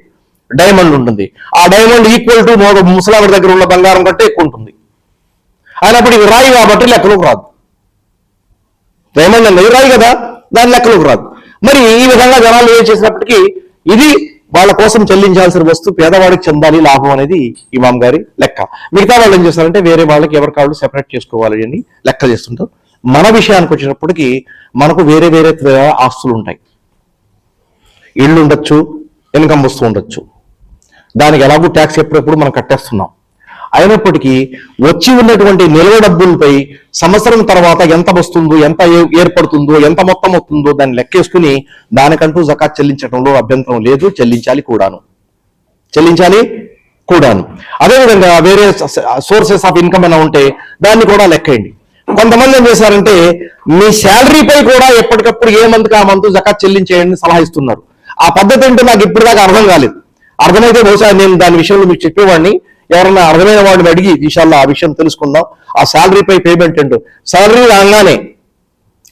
డైమండ్ ఉంటుంది. ఆ డైమండ్ ఈక్వల్ టు ముసలావిడ దగ్గర ఉన్న బంగారం కంటే ఎక్కువ ఉంటుంది. అయినప్పుడు ఇది రాయి కాబట్టి లెక్కలోకి రాదు. డైమండ్ అన్నది రాయి కదా, దాని లెక్కలోకి రాదు. మరి ఈ విధంగా జనాలు ఏం చేసినప్పటికీ ఇది వాళ్ళ కోసం చెల్లించాల్సిన వస్తువు పేదవాడికి చెందాలి లాభం అనేది ఇమాం గారి లెక్క. మిగతా వాళ్ళు ఏం చేస్తారంటే వేరే వాళ్ళకి ఎవరి కాళ్ళు సెపరేట్ చేసుకోవాలి అని లెక్క చేస్తుంటారు. మన విషయానికి వచ్చినప్పటికీ మనకు వేరే వేరే ఆస్తులు ఉంటాయి. ఇళ్ళు ఉండొచ్చు, ఇన్కమ్ వస్తూ ఉండొచ్చు, దానికి ఎలాగూ ట్యాక్స్ ఎప్పుడెప్పుడు మనం కట్టేస్తున్నాం. అయినప్పటికీ వచ్చి ఉన్నటువంటి నిల్వ డబ్బులపై సంవత్సరం తర్వాత ఎంత వస్తుందో, ఎంత ఏర్పడుతుందో, ఎంత మొత్తం వస్తుందో దాన్ని లెక్కేసుకుని దానికంటూ జకాత్ చెల్లించడంలో అభ్యంతరం లేదు, చెల్లించాలి కూడాను. అదేవిధంగా వేరే సోర్సెస్ ఆఫ్ ఇన్కమ్ అయినా ఉంటే దాన్ని కూడా లెక్కేయండి. కొంతమంది ఏం చేశారంటే మీ శాలరీపై కూడా ఎప్పటికప్పుడు ఏ మంత్కి ఆ మంత్ జకాత్ చెల్లించేయండి సలహా ఇస్తున్నారు. ఆ పద్ధతి ఏంటో నాకు ఇప్పటిదాకా అర్థం కాలేదు. అర్థమైతే బహుశా నేను దాని విషయంలో మీకు చెప్పేవాడిని. ఎవరన్నా అర్థమైన వాడిని అడిగి ఇన్షాల్లా ఆ విషయం తెలుసుకుందాం. ఆ శాలరీపై పేమెంట్ ఏంటో, శాలరీ రాగానే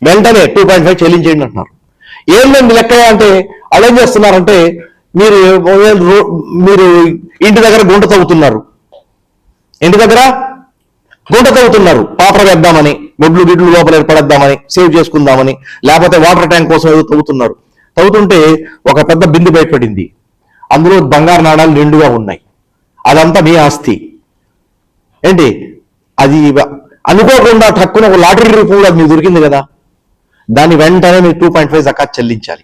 వెంటనే 2.5 చెల్లించేయండి అంటున్నారు. ఏంటండి లెక్క అంటే వాళ్ళు ఏం చేస్తున్నారంటే మీరు ఇంటి దగ్గర గుంట తవ్వుతున్నారు, పాత్ర వేద్దామని, గిడ్లు లోపల ఏర్పడేద్దామని, సేవ్ చేసుకుందామని, లేకపోతే వాటర్ ట్యాంక్ కోసం ఏదో తవ్వుతుంటే ఒక పెద్ద బిందు బయటపడింది, అందులో బంగారు నాణాలు నిండుగా ఉన్నాయి, అదంతా మీ ఆస్తి ఏంటి, అది అనుకోకుండా తక్కువ ఒక లాటరీ రూపంలో మీకు దొరికింది కదా, దాన్ని వెంటనే మీరు 2.5 జకాత్ చెల్లించాలి.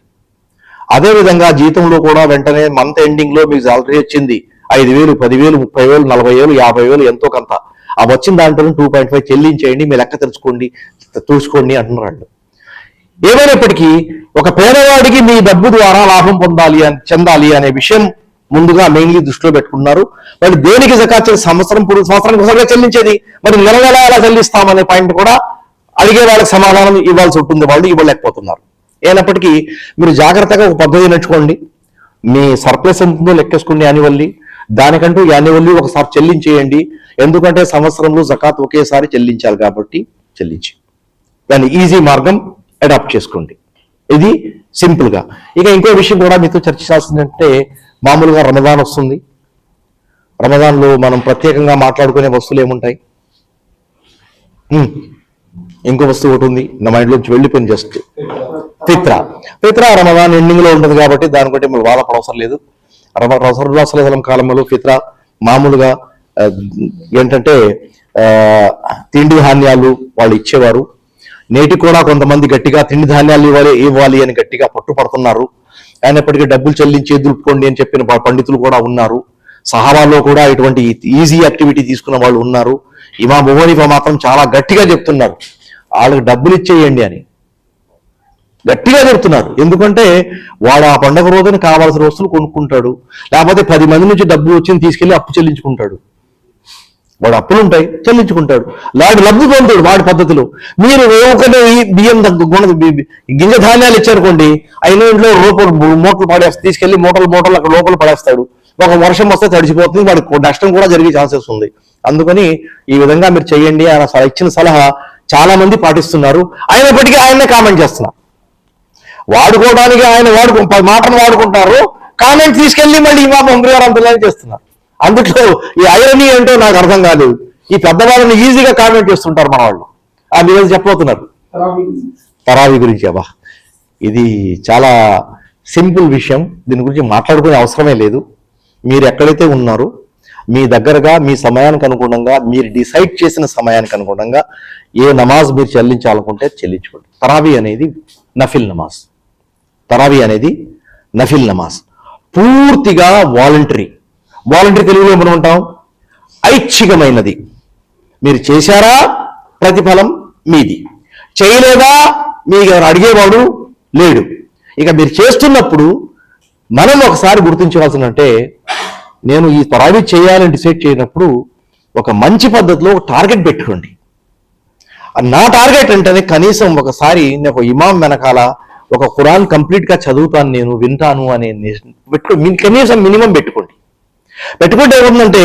అదేవిధంగా జీతంలో కూడా వెంటనే మంత్ ఎండింగ్ లో మీకు సాలరీ వచ్చింది 5,000, 10,000, 30,000, 40,000, 50,000 ఎంతో కొంత, ఆ వచ్చిన దాంట్లో 2.5 చెల్లించేయండి, మీ లెక్క చూసుకోండి అంటున్నాడు. ఏమైనప్పటికీ ఒక పేదవాడికి మీ డబ్బు ద్వారా లాభం చెందాలి అనే విషయం ముందుగా మెయిన్లీ దృష్టిలో పెట్టుకున్నారు. మరి దేనికి జకాత్ సంవత్సరానికి ఒకసారిగా చెల్లించేది, మరి నెల ఎలా చెల్లిస్తామనే పాయింట్ కూడా అడిగే వాళ్ళకి సమాధానం ఇవ్వాల్సి ఉంటుంది, వాళ్ళు ఇవ్వలేకపోతున్నారు. అయినప్పటికీ మీరు జాగ్రత్తగా ఒక పద్ధతి నడుచుకోండి. మీ సర్ప్లస్ ఎంతుందో లెక్కేసుకోండి యాన్యువల్లీ, దానికంటూ యాన్యువల్లీ ఒకసారి చెల్లించేయండి. ఎందుకంటే సంవత్సరంలో జకాత్ ఒకేసారి చెల్లించాలి కాబట్టి దాన్ని ఈజీ మార్గం అడాప్ట్ చేసుకోండి. ఇది సింపుల్ గా. ఇక ఇంకో విషయం కూడా మీతో చర్చించాల్సిందంటే మామూలుగా రమదాన్ వస్తుంది. రమదాన్లో మనం ప్రత్యేకంగా మాట్లాడుకునే వస్తువులు ఏముంటాయి? ఇంకో వస్తువు ఒకటి ఉంది నా మైండ్లోంచి వెళ్ళిపోయింది, జస్ట్ ఫిత్రా. రమదాన్ ఎండింగ్ లో ఉంటుంది కాబట్టి దానికంటే మీరు బాధపడవసరం లేదు. రసూలుల్లాహి కాలంలో ఫిత్రా మామూలుగా ఏంటంటే తిండి ధాన్యాలు వాళ్ళు ఇచ్చేవారు. నేటి కూడా కొంతమంది గట్టిగా తిండి ధాన్యాలు ఇవ్వాలి అని గట్టిగా పట్టుపడుతున్నారు. అయినప్పటికీ డబ్బులు చెల్లించి ఎదుర్కోండి అని చెప్పిన పండితులు కూడా ఉన్నారు. సహాబాలో కూడా ఇటువంటి ఈజీ యాక్టివిటీ తీసుకున్న వాళ్ళు ఉన్నారు. ఇమాం అబూ హనీఫా మాత్రం చాలా గట్టిగా చెప్తున్నారు, వాళ్ళకి డబ్బులు ఇచ్చేయండి అని గట్టిగా చెప్తున్నారు. ఎందుకంటే వాడు ఆ పండుగ రోజున కావాల్సిన వస్తువులు కొనుక్కుంటాడు, లేకపోతే 10 మంది నుంచి డబ్బులు వచ్చింది తీసుకెళ్లి అప్పు చెల్లించుకుంటాడు. వాడు అప్పులు ఉంటాయి చెల్లించుకుంటాడు, వాడు లబ్ధి పొందుతాడు వాడి పద్ధతిలో. మీరు బియ్యం గింజ ధాన్యాలు ఇచ్చారుకోండి, అయిన ఇంట్లో మూటలు పడేస్తాడు, తీసుకెళ్లి మూటలు అక్కడ లోపల పడేస్తాడు. ఒక వర్షం వస్తే తడిచిపోతుంది, వాడికి నష్టం కూడా జరిగే ఛాన్సెస్ ఉంది. అందుకని ఈ విధంగా మీరు చేయండి ఆయన ఇచ్చిన సలహా చాలా మంది పాటిస్తున్నారు. అయినప్పటికీ ఆయన్నే కామెంట్ చేస్తున్నారు. వాడుకోవడానికి ఆయన మాటను వాడుకుంటారు, కామెంట్ తీసుకెళ్లి మళ్ళీ ఇమాం హంబలి గారు అంతలా చేస్తున్నారు. అందుట్లో ఈ ఐరనీ ఏంటో నాకు అర్థం కాలేదు. ఈ పెద్దవాళ్ళని ఈజీగా కామెంట్ చేస్తుంటారు మన వాళ్ళు. మీరు చెప్పబోతున్నారు తరావీ గురించి. అబ్బా, ఇది చాలా సింపుల్ విషయం, దీని గురించి మాట్లాడుకునే అవసరమే లేదు. మీరు ఎక్కడైతే ఉన్నారో మీ దగ్గరగా మీ సమయానికి అనుగుణంగా మీరు డిసైడ్ చేసిన సమయానికి అనుగుణంగా ఏ నమాజ్ మీరు చెల్లించాలనుకుంటే చెల్లించుకోండి. తరావీ అనేది నఫిల్ నమాజ్. తరావీ అనేది నఫిల్ నమాజ్ పూర్తిగా వాలంటరీ తెలుగులో మనం ఉంటాం ఐచ్ఛికమైనది. మీరు చేశారా ప్రతిఫలం మీది, చేయలేదా మీకు అడిగేవాడు లేడు. ఇక మీరు చేస్తున్నప్పుడు మనం ఒకసారి గుర్తించవలసినంటే, నేను ఈ తరావీ చేయాలని డిసైడ్ చేయనప్పుడు ఒక మంచి పద్ధతిలో ఒక టార్గెట్ పెట్టుకోండి. నా టార్గెట్ అంటేనే కనీసం ఒకసారి నేను ఇమాం వెనకాల ఒక ఖురాన్ కంప్లీట్ గా చదువుతాను, నేను వింటాను అనే కనీసం మినిమం పెట్టుకోండి. పెట్టుకుంటే ఏముందంటే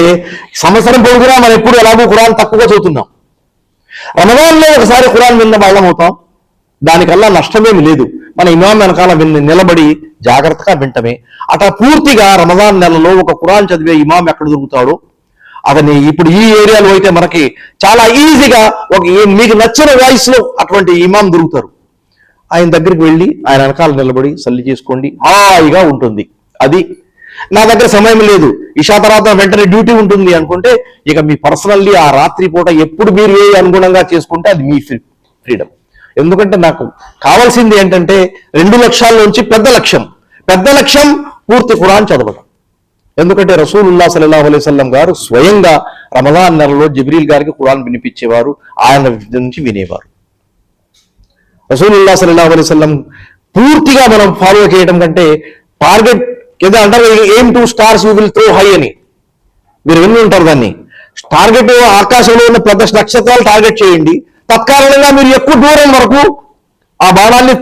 సంవత్సరం పొడుగునా మనం ఎప్పుడు ఎలాగో ఖురాన్ తక్కువగా చదువుతున్నాం. రమదాన్లో ఒకసారి ఖురాన్ విన్న వాళ్ళం అవుతాం, దానికల్లా నష్టమేమి లేదు. మన ఇమాం వెనకాల నిలబడి జాగ్రత్తగా వింటమే. అట్లా పూర్తిగా రమదాన్ నెలలో ఒక ఖురాన్ చదివే ఇమాం ఎక్కడ దొరుకుతాడో అతని ఇప్పుడు ఈ ఏరియాలో అయితే మనకి చాలా ఈజీగా మీకు నచ్చిన వాయిస్ లో అటువంటి ఇమాం దొరుకుతారు. ఆయన దగ్గరికి వెళ్ళి ఆయన వెనకాల నిలబడి సల్లి చేసుకోండి, హాయిగా ఉంటుంది. అది నా దగ్గర సమయం లేదు, ఇషా తర్వాత వెంటనే డ్యూటీ ఉంటుంది అనుకుంటే ఇక మీ పర్సనల్లీ ఆ రాత్రి పూట ఎప్పుడు మీరు ఏ అనుగుణంగా చేసుకుంటే అది మీ ఫ్రీడమ్. ఎందుకంటే నాకు కావాల్సింది ఏంటంటే 2 లక్ష్యాల నుంచి పెద్ద లక్ష్యం పూర్తి ఖురాన్ చదవడం. ఎందుకంటే రసూలుల్లాహ్ సల్లల్లాహు అలైహి వసల్లం గారు స్వయంగా రమదాన్ నెలలో జిబ్రీల్ గారికి ఖురాన్ వినిపించేవారు, ఆయన నుంచి వినేవారు. రసూలుల్లాహ్ సల్లల్లాహు అలైహి వసల్లం పూర్తిగా మనం ఫాలో చేయడం కంటే టార్గెట్ ఏదో అంటారు, aim 2 stars you will throw high అని మీరు విని ఉంటారు. దాన్ని టార్గెట్ ఆకాశంలో ఉన్న పెద్ద నక్షత్రాలు టార్గెట్ చేయండి, తత్కారణంగా మీరు ఎక్కువ దూరం వరకు ఆ బాణాన్ని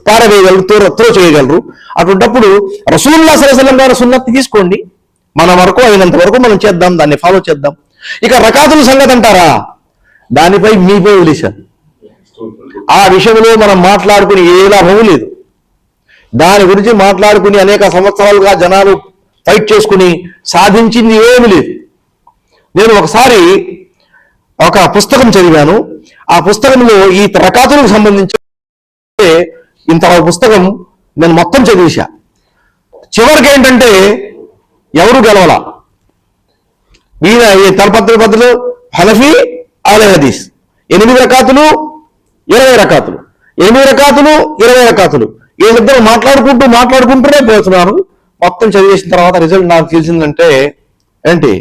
పారవేయగలరు, త్రో చేయగలరు. అటువంటిప్పుడు రసూలుల్లాహ్ సల్లల్లాహు అలైహి వసల్లం గారి సున్నతి తీసుకోండి, మన వరకు అయినంత వరకు మనం చేద్దాం, దాన్ని ఫాలో చేద్దాం. ఇక రకాతుల సంగతి అంటారా, దానిపై మీపై వదిలేశాను. ఆ విషయంలో మనం మాట్లాడుకుని ఏ లాభము లేదు. దాని గురించి మాట్లాడుకుని అనేక సంవత్సరాలుగా జనాలు ఫైట్ చేసుకుని సాధించింది ఏమీ లేదు. నేను ఒకసారి ఒక పుస్తకం చదివాను, ఆ పుస్తకంలో ఈ రకాతులకు సంబంధించి ఇంత పుస్తకం నేను మొత్తం చదివేశా. చివరికి ఏంటంటే ఎవరు గెలవాల, ఈయన తలపత్రులు హనఫీ అలే హదీస్ 8 రకాతులు 20 రకాతులు, 8 రకాతులు 20 రకాతులు, వీళ్ళిద్దరూ మాట్లాడుకుంటూనే పోతున్నారు. మొత్తం చదివేసిన తర్వాత రిజల్ట్ నాకు తెలిసిందంటే ఏంటి,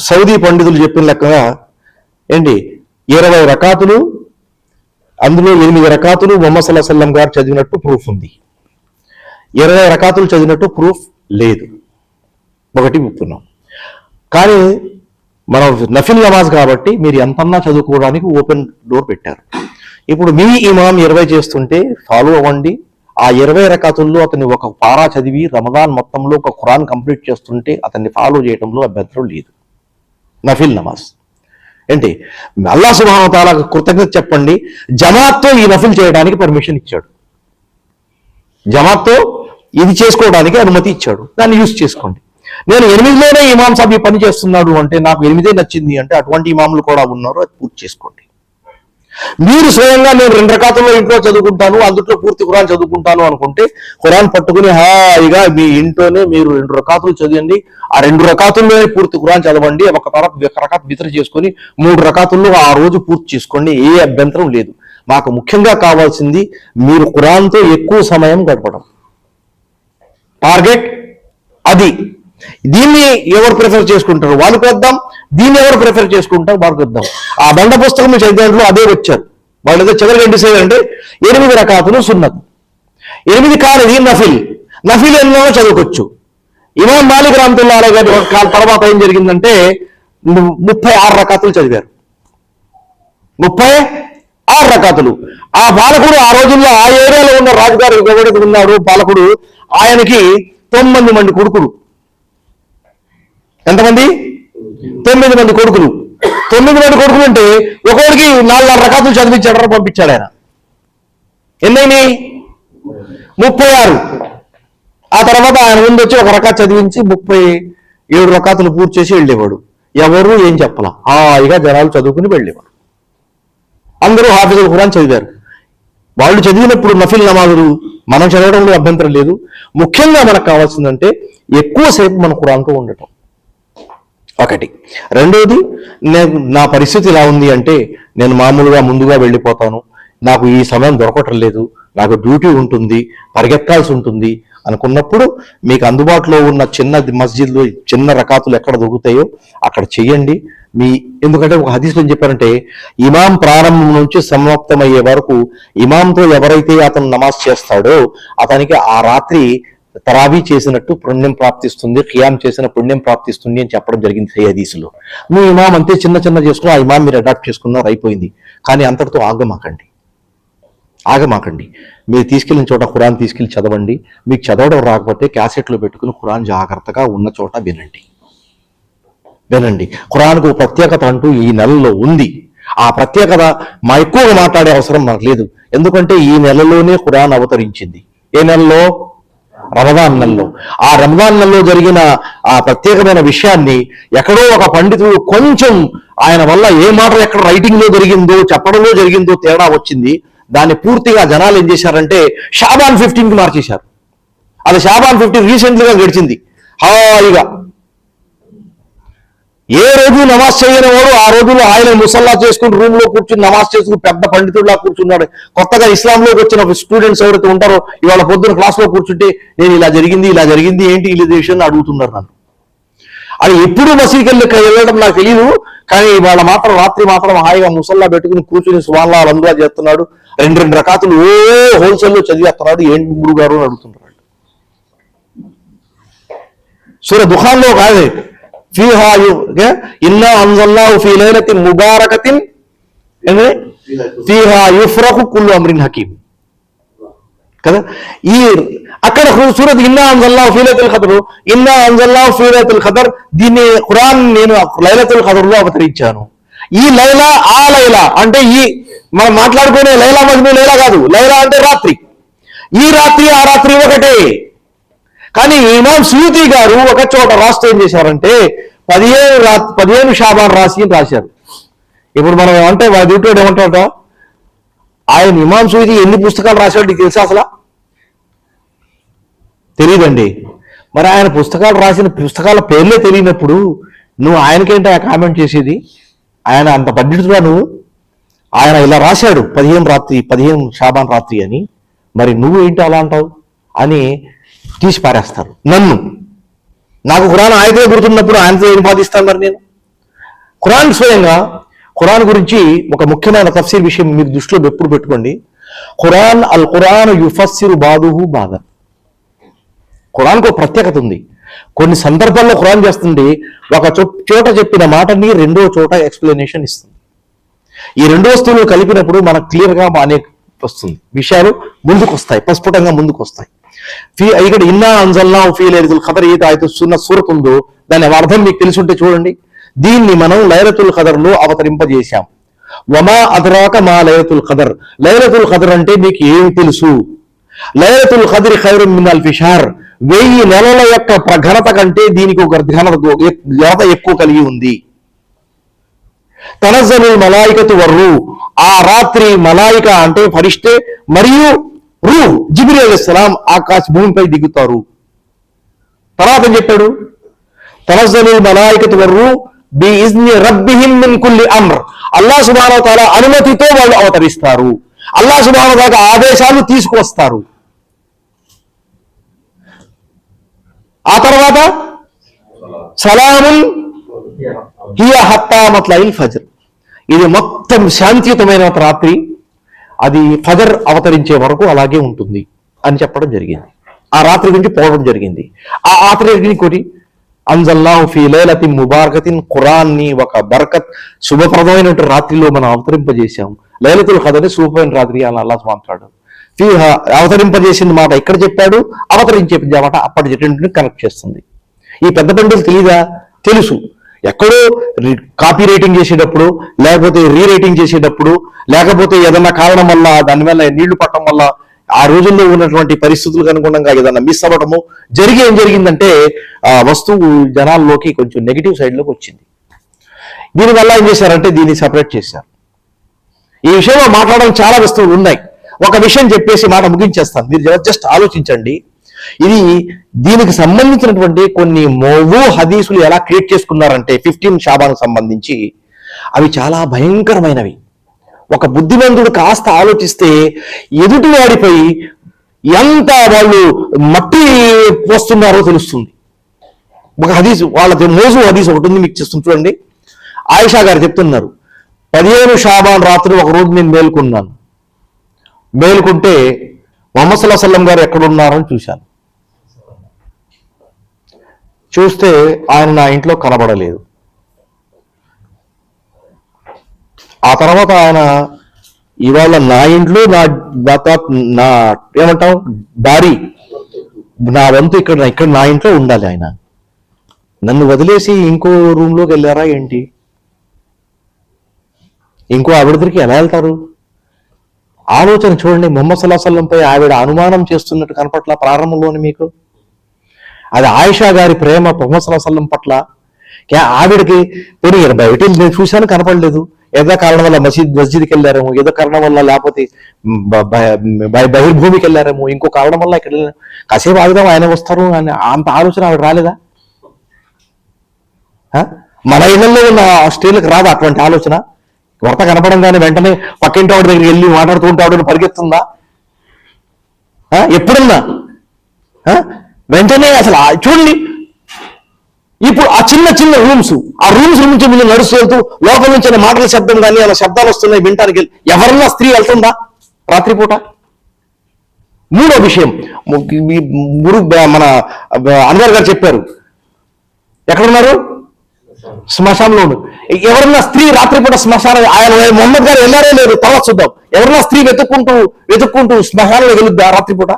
సౌదీ పండితులు చెప్పిన లెక్కగా ఏంటి 20 రకాతులు, అందులో 8 రకాతులు ముహమ్మద్ సల్లల్లాహు అలైహి వసల్లం గారు చదివినట్టు ప్రూఫ్ ఉంది, 20 రకాతులు చదివినట్టు ప్రూఫ్ లేదు. ఒకటి చెప్తున్నాం. కానీ మనం నఫిల్ నమాజ్ కాబట్టి మీరు ఎంతన్నా చదువుకోవడానికి ఓపెన్ డోర్ పెట్టారు. ఇప్పుడు మీ ఇమాం 20 చేస్తుంటే ఫాలో అవ్వండి. ఆ 20 రకాతుల్లో అతన్ని ఒక పారా చదివి రమదాన్ మొత్తంలో ఒక ఖురాన్ కంప్లీట్ చేస్తుంటే అతన్ని ఫాలో చేయడంలో అభ్యంతరం లేదు. నఫిల్ నమాజ్ ఏంటి, అల్లాహ్ సుబ్హానహు వ తఆలా కృతజ్ఞత చెప్పండి, జమాత్తో ఈ నఫిల్ చేయడానికి పర్మిషన్ ఇచ్చాడు, జమాత్తో ఇది చేసుకోవడానికి అనుమతి ఇచ్చాడు, దాన్ని యూజ్ చేసుకోండి. నేను 8లోనే ఇమాం సాబ్ ఈ పని చేస్తున్నాడు అంటే నాకు 8 నచ్చింది అంటే అటువంటి ఇమాములు కూడా ఉన్నారు, అది పూర్తి చేసుకోండి. మీరు స్వయంగా నేను 2 రకాతుల్లో ఇంట్లో చదువుకుంటాను, అందులో పూర్తి ఖురాన్ చదువుకుంటాను అనుకుంటే ఖురాన్ పట్టుకుని హాయిగా మీ ఇంట్లోనే మీరు 2 రకాతులు చదివండి. ఆ 2 రకాతుల్లోనే పూర్తి ఖురాన్ చదవండి. ఒక రకాత్ వితర్ చేసుకొని 3 రకాతుల్లో ఆ రోజు పూర్తి చేసుకోండి, ఏ అభ్యంతరం లేదు. మాకు ముఖ్యంగా కావాల్సింది మీరు ఖురాన్తో ఎక్కువ సమయం గడపడం, టార్గెట్ అది. దీన్ని ఎవరు ప్రిఫర్ చేసుకుంటారు వాళ్ళకి వద్దాం, దీన్ని ఎవరు ప్రిఫర్ చేసుకుంటారు వాళ్ళకి వద్దాం. ఆ బండ పుస్తకం చదివేంట్లో అదే వచ్చారు వాళ్ళు. ఏదో చివరికి ఏం డిసైడ్ అంటే 8 రకాతులు సున్నత్, 8 కానిది నఫిల్ ఎన్నో చదువుకోవచ్చు. ఇమాం మాలిక్ రహ్మతుల్లాహి అలైహి గారి తర్వాత ఏం జరిగిందంటే 36 రకాతులు చదివారు, 36 రకాతులు. ఆ పాలకుడు ఆ రోజుల్లో ఆ ఏరియాలో ఉన్న రాజుగారు ఎవరైతే ఉన్నాడు పాలకుడు, ఆయనకి 9 మంది కొడుకులు, ఎంతమంది? 9 మంది కొడుకులు. 9 మంది కొడుకులు అంటే ఒకరికి 4 రకాతులు చదివించాడు, పంపించాడు ఆయన. ఎన్నైనాయి? 36. ఆ తర్వాత ఆయన ముందు వచ్చి ఒక రకాత్ చదివించి 37 రకాతులు పూర్తి చేసి వెళ్ళేవాడు. ఎవరు ఏం చెప్పలా, హాయిగా జనాలు చదువుకుని వెళ్ళేవాడు. అందరూ హాఫిజుల్ ఖురాన్ చదివారు. వాళ్ళు చదివినప్పుడు నఫిల్ నమాజులు మనం చదవడంలో అభ్యంతరం లేదు. ముఖ్యంగా మనకు కావాల్సిందంటే ఎక్కువసేపు మన ఖురాన్తో ఉండటం ఒకటి. రెండోది, నా పరిస్థితి ఇలా ఉంది అంటే నేను మామూలుగా ముందుగా వెళ్ళిపోతాను, నాకు ఈ సమయం దొరకటం లేదు, నాకు డ్యూటీ ఉంటుంది, పరిగెత్తాల్సి ఉంటుంది అనుకున్నప్పుడు మీకు అందుబాటులో ఉన్న చిన్న మస్జిద్లు, చిన్న రకాతులు ఎక్కడ దొరుకుతాయో అక్కడ చెయ్యండి. ఎందుకంటే ఒక హదీస్లో ఏం చెప్పారంటే, ఇమాం ప్రారంభం నుంచి సమాప్తమయ్యే వరకు ఇమాంతో ఎవరైతే అతను నమాజ్ చేస్తాడో అతనికి ఆ రాత్రి తరావీ చేసినట్టు పుణ్యం ప్రాప్తిస్తుంది, ఖియాం చేసిన పుణ్యం ప్రాప్తిస్తుంది అని చెప్పడం జరిగింది ఈ హదీసులో. మీ ఇమాం అంతే చిన్న చిన్న చేసుకుని ఆ ఇమాం మీరు అడాప్ట్ చేసుకున్నారు, అయిపోయింది. కానీ అంతటితో ఆగమాకండి. మీరు తీసుకెళ్లిన చోట ఖురాన్ తీసుకెళ్లి చదవండి. మీకు చదవడం రాకపోతే క్యాసెట్లో పెట్టుకుని ఖురాన్ జాగ్రత్తగా ఉన్న చోట వినండి. ఖురాన్కు ప్రత్యేకత అంటూ ఈ నెలలో ఉంది. ఆ ప్రత్యేకత ఎక్కువగా మాట్లాడే అవసరం మనకు లేదు. ఎందుకంటే ఈ నెలలోనే ఖురాన్ అవతరించింది. ఏ నెలలో? రమదాన్ నెలలో. ఆ రమదాన్ నెలలో జరిగిన ఆ ప్రత్యేకమైన విషయాన్ని ఎక్కడో ఒక పండితుడు కొంచెం ఆయన వల్ల ఏ మాట ఎక్కడ రైటింగ్ లో జరిగిందో చెప్పడంలో జరిగిందో తేడా వచ్చింది. దాన్ని పూర్తిగా జనాలు ఏం చేశారంటే షాబాన్ 15కి మార్చేశారు. అది షాబాన్ 15 రీసెంట్లీగా గడిచింది. హాయిగా ఏ రోజు నమాజ్ చేయని వాడు ఆ రోజులో ఆయన ముసల్లా చేసుకుని రూమ్ లో కూర్చుని నమాజ్ చేసుకుని పెద్ద పండితుడిలా కూర్చున్నాడు. కొత్తగా ఇస్లాంలోకి వచ్చిన స్టూడెంట్స్ ఎవరైతే ఉంటారో ఇవాళ పొద్దున క్లాస్ లో కూర్చుంటే నేను ఇలా జరిగింది ఏంటి ఇలా విషయాన్ని అడుగుతున్నారు నన్ను. అది ఎప్పుడు మసీదుకి వెళ్ళడం నాకు తెలియదు, కానీ వాళ్ళ మాత్రం రాత్రి మాత్రం హాయిగా ముసల్లా పెట్టుకుని కూర్చుని సువాల్లా అందులో చేస్తున్నాడు. 2 రకాతులు హోల్సేల్లో చదివేస్తున్నాడు. ఏంటి గురువు గారు అని అడుగుతున్నాడు. సూర దుఖాన్లో కాదు, ఇన్నా అన్జల్నాహు ఫీ లైలతిన్ ముబారకతిన్ ఫీహా యుఫ్రఖు కుల్లు అమ్రిన్ హకీం కదా. అక్కడ సూరత్ ఇన్నా అన్జల్నాహు ఫీ లైలతుల్ ఖదర్, దీన్ని ఖురాన్ నేను లైలతుల్ ఖదర్ లో అవతరించాను. ఈ లైలా ఆ లైలా అంటే ఈ మనం మాట్లాడుకునే లైలా మజ్ను లైలా కాదు. లైలా అంటే రాత్రి. ఈ రాత్రి ఆ రాత్రి ఒకటే. కానీ ఇమాం సుయూతి గారు ఒక చోట రాస్తూ ఏం చేశారంటే 15 షాబాన్ రాసి అని రాశారు. ఇప్పుడు మనం అంటే వాడు డ్యూటీ ఏమంటాడ, ఆయన ఇమాం సుయూతి ఎన్ని పుస్తకాలు రాశాడు తెలుసా? అసలు తెలియదండి. మరి ఆయన రాసిన పుస్తకాల పేర్లే తెలియనప్పుడు నువ్వు ఆయనకేంటి ఆ కామెంట్ చేసేది? ఆయన అంత పండితుడా నువ్వు? ఆయన ఇలా రాశాడు 15 షాబాన్ రాత్రి అని, మరి నువ్వు ఏంటి అలా అంటావు అని తీసి పారేస్తారు నన్ను. నాకు ఖురాన్ ఆయతే గుర్తున్నప్పుడు ఆయనతో ఏం బాధిస్తాను మరి నేను? ఖురాన్ స్వయంగా ఖురాన్ గురించి ఒక ముఖ్యమైన తఫ్సీర్ విషయం మీరు దృష్టిలో ఎప్పుడు పెట్టుకోండి. అల్ ఖురాన్ యుఫస్సిరు బాదుహు బాదా. ఖురాన్కు ప్రత్యేకత ఉంది. కొన్ని సందర్భాల్లో ఖురాన్ చేస్తుంది ఒక చోట చెప్పిన మాటని రెండో చోట ఎక్స్ప్లెనేషన్ ఇస్తుంది. ఈ 2 వస్తువులు కలిపినప్పుడు మనకు క్లియర్గా అనేక వస్తుంది, విషయాలు ముందుకు వస్తాయి, ప్రస్ఫుటంగా ముందుకు వస్తాయి. ఇక్కడ ఇన్నా అన్జల్నాహు ఫీ లైలతుల్ ఖదర్ ఏదైతే ఆయతున్న సూరత్ ఉందో దాని అర్థం మీకు తెలిసి ఉంటే చూడండి. దీన్ని మనం లైలతుల్ ఖదర్ లో అవతరింపజేశాం. వమా అద్రాక మా లైలతుల్ ఖదర్. లైలతుల్ ఖదర్ అంటే మీకు ఏమి తెలుసు? లైలతుల్ ఖదర్ ఖైరున్ మిన్ అల్ఫి షహర్. 1000 నెలల యొక్క ఘనత కంటే దీనికి ఒక ఘనత ఎక్కువ కలిగి ఉంది. తనజ్జలుల్ మలాయికతు వర్రూ. ఆ రాత్రి మలాయిక అంటే ఫరిష్తే మరియు రూహ్ జిబ్రీల్ అలైహిస్సలాం ఆకాశ భూమిపై దిగుతారు. తర్వాత ఏం చెప్పాడు? తనజ్జలుల్ మలాయికతు వర్రూ బిఇజ్ని రబ్బిహిం మిన్ కుల్లి అమ్ర్. అల్లాహ్ సుబ్హానహు వ తఆలా అనుమతితో వాళ్ళు అవతరిస్తారు. అల్లాహ్ సుబ్హానహు వ తఆలా ఆదేశాలు తీసుకువస్తారు. ఆ తర్వాత సలామున్ హియ హత్తా మత్లఇల్ ఫజ్ర్. ఇది మొత్తం శాంతియుతమైన రాత్రి, అది ఫజర్ అవతరించే వరకు అలాగే ఉంటుంది అని చెప్పడం జరిగింది. ఆ రాత్రి గురించి పోవడం జరిగింది. ఆ రాత్రి కొరి అన్జల్నాహు ఫీ లైలతిన్ ముబారకతిన్. ఖురాన్ని ఒక బరకత్ శుభప్రదమైన రాత్రిలో మనం అవతరింపజేశాం. లైలతుల్ ఖదర్ శుభమైన రాత్రి అని అల్లాహ్ మాట్లాడాడు. ఫీహా అవతరింపజేసిన మాట ఇక్కడ చెప్పాడు, అవతరించే మాట అప్పటి రెండింటిని కనెక్ట్ చేస్తుంది. ఈ పెద్ద పండుగలు తెలీదా? తెలుసు. ఎక్కడో కాపీ రైటింగ్ చేసేటప్పుడు, లేకపోతే రీరైటింగ్ చేసేటప్పుడు, లేకపోతే ఏదన్నా కారణం వల్ల దాని వల్ల నీళ్లు పట్టడం వల్ల ఆ రోజుల్లో ఉన్నటువంటి పరిస్థితులకు అనుగుణంగా ఏదన్నా మిస్ అవ్వడము ఏం జరిగిందంటే ఆ వస్తువు జనాల్లోకి కొంచెం నెగిటివ్ సైడ్లోకి వచ్చింది. దీనివల్ల ఏం చేశారంటే దీన్ని సపరేట్ చేశారు. ఈ విషయంలో మాట్లాడడం చాలా వస్తువులు ఉన్నాయి. ఒక విషయం చెప్పేసి మాట ముగించేస్తాను, మీరు జస్ట్ ఆలోచించండి. ఇది దీనికి సంబంధించినటువంటి కొన్ని మౌజూ హదీసులు ఎలా క్రియేట్ చేసుకున్నారంటే 15 షాబాన్ సంబంధించి అవి చాలా భయంకరమైనవి. ఒక బుద్ధిమంతుడు కాస్త ఆలోచిస్తే ఎదుటివాడిపై ఎంత వాళ్ళు మట్టి పోస్తున్నారో తెలుస్తుంది. ఒక హదీసు, వాళ్ళ మౌజూ హదీసు ఒకటి ఉంది, మీకు చేస్తుంది చూడండి. ఆయిషా గారు చెప్తున్నారు, 15 షాబాన్ రాత్రి ఒక రోజు నేను మేలుకున్నాను. మేలుకుంటే ముహమ్మద్ సల్లల్లాహు అలైహి వసల్లం గారు ఎక్కడున్నారని చూశాను. చూస్తే ఆయన నా ఇంట్లో కనబడలేదు. ఆ తర్వాత ఆయన ఇవాళ నా ఇంట్లో నా ఏమంటాం దారి, నా వంతు ఇక్కడ నా ఇంట్లో ఉండాలి. ఆయన నన్ను వదిలేసి ఇంకో రూమ్లోకి వెళ్ళారా ఏంటి? ఇంకో ఆవిడ దగ్గరికి ఎలా వెళ్తారు? ఆలోచన చూడండి. ముహమ్మద్ సల్లల్లాహు అలైహి వసల్లంపై ఆవిడ అనుమానం చేస్తున్నట్టు కనపట్ల ప్రారంభంలోని మీకు. అది ఆయిషా గారి ప్రేమ ముహమ్మద్ సల్లల్లాహు అలైహి వసల్లం పట్ల. ఆవిడకి పోనీ బయట నేను చూశాను కనపడలేదు, ఏదో కారణం వల్ల మస్జిద్కి వెళ్ళారేమో, ఏదో కారణం వల్ల లేకపోతే బహిర్భూమికి వెళ్ళారేమో, ఇంకో కారణం వల్ల ఇక్కడ కాసేపు ఆగుదాం ఆయన వస్తారు అని అంత ఆలోచన ఆవిడ రాలేదా? మన ఇళ్లలో ఉన్న స్త్రీలకు రాదా అటువంటి ఆలోచన? భర్త కనపడంగానే వెంటనే పక్కింటి వాడి దగ్గరికి వెళ్ళి మాట్లాడుతూ ఉంటాడు పరిగెత్తుందా? ఎప్పుడన్నా వెంటనే అసలు చూడండి. ఇప్పుడు ఆ చిన్న చిన్న రూమ్స్, ఆ రూమ్స్ నుంచి ముందు నడుస్తూ వెళ్తూ లోపల నుంచి మాటల శబ్దం కానీ అలా శబ్దాలు వస్తున్నాయి వినటానికి ఎవరన్నా స్త్రీ వెళ్తుందా రాత్రిపూట? మూడో విషయం, మన అన్వర్ గారు చెప్పారు, ఎక్కడున్నారు? శ్మశానంలో. ఎవరన్నా స్త్రీ రాత్రిపూట శ్మశానం, ఆయన మొహమ్మద్ గారు వెళ్ళారే లేదు, తర్వాత చూద్దాం. ఎవరన్నా స్త్రీ వెతుక్కుంటూ శ్మశానంలో వెళుద్దా రాత్రిపూట?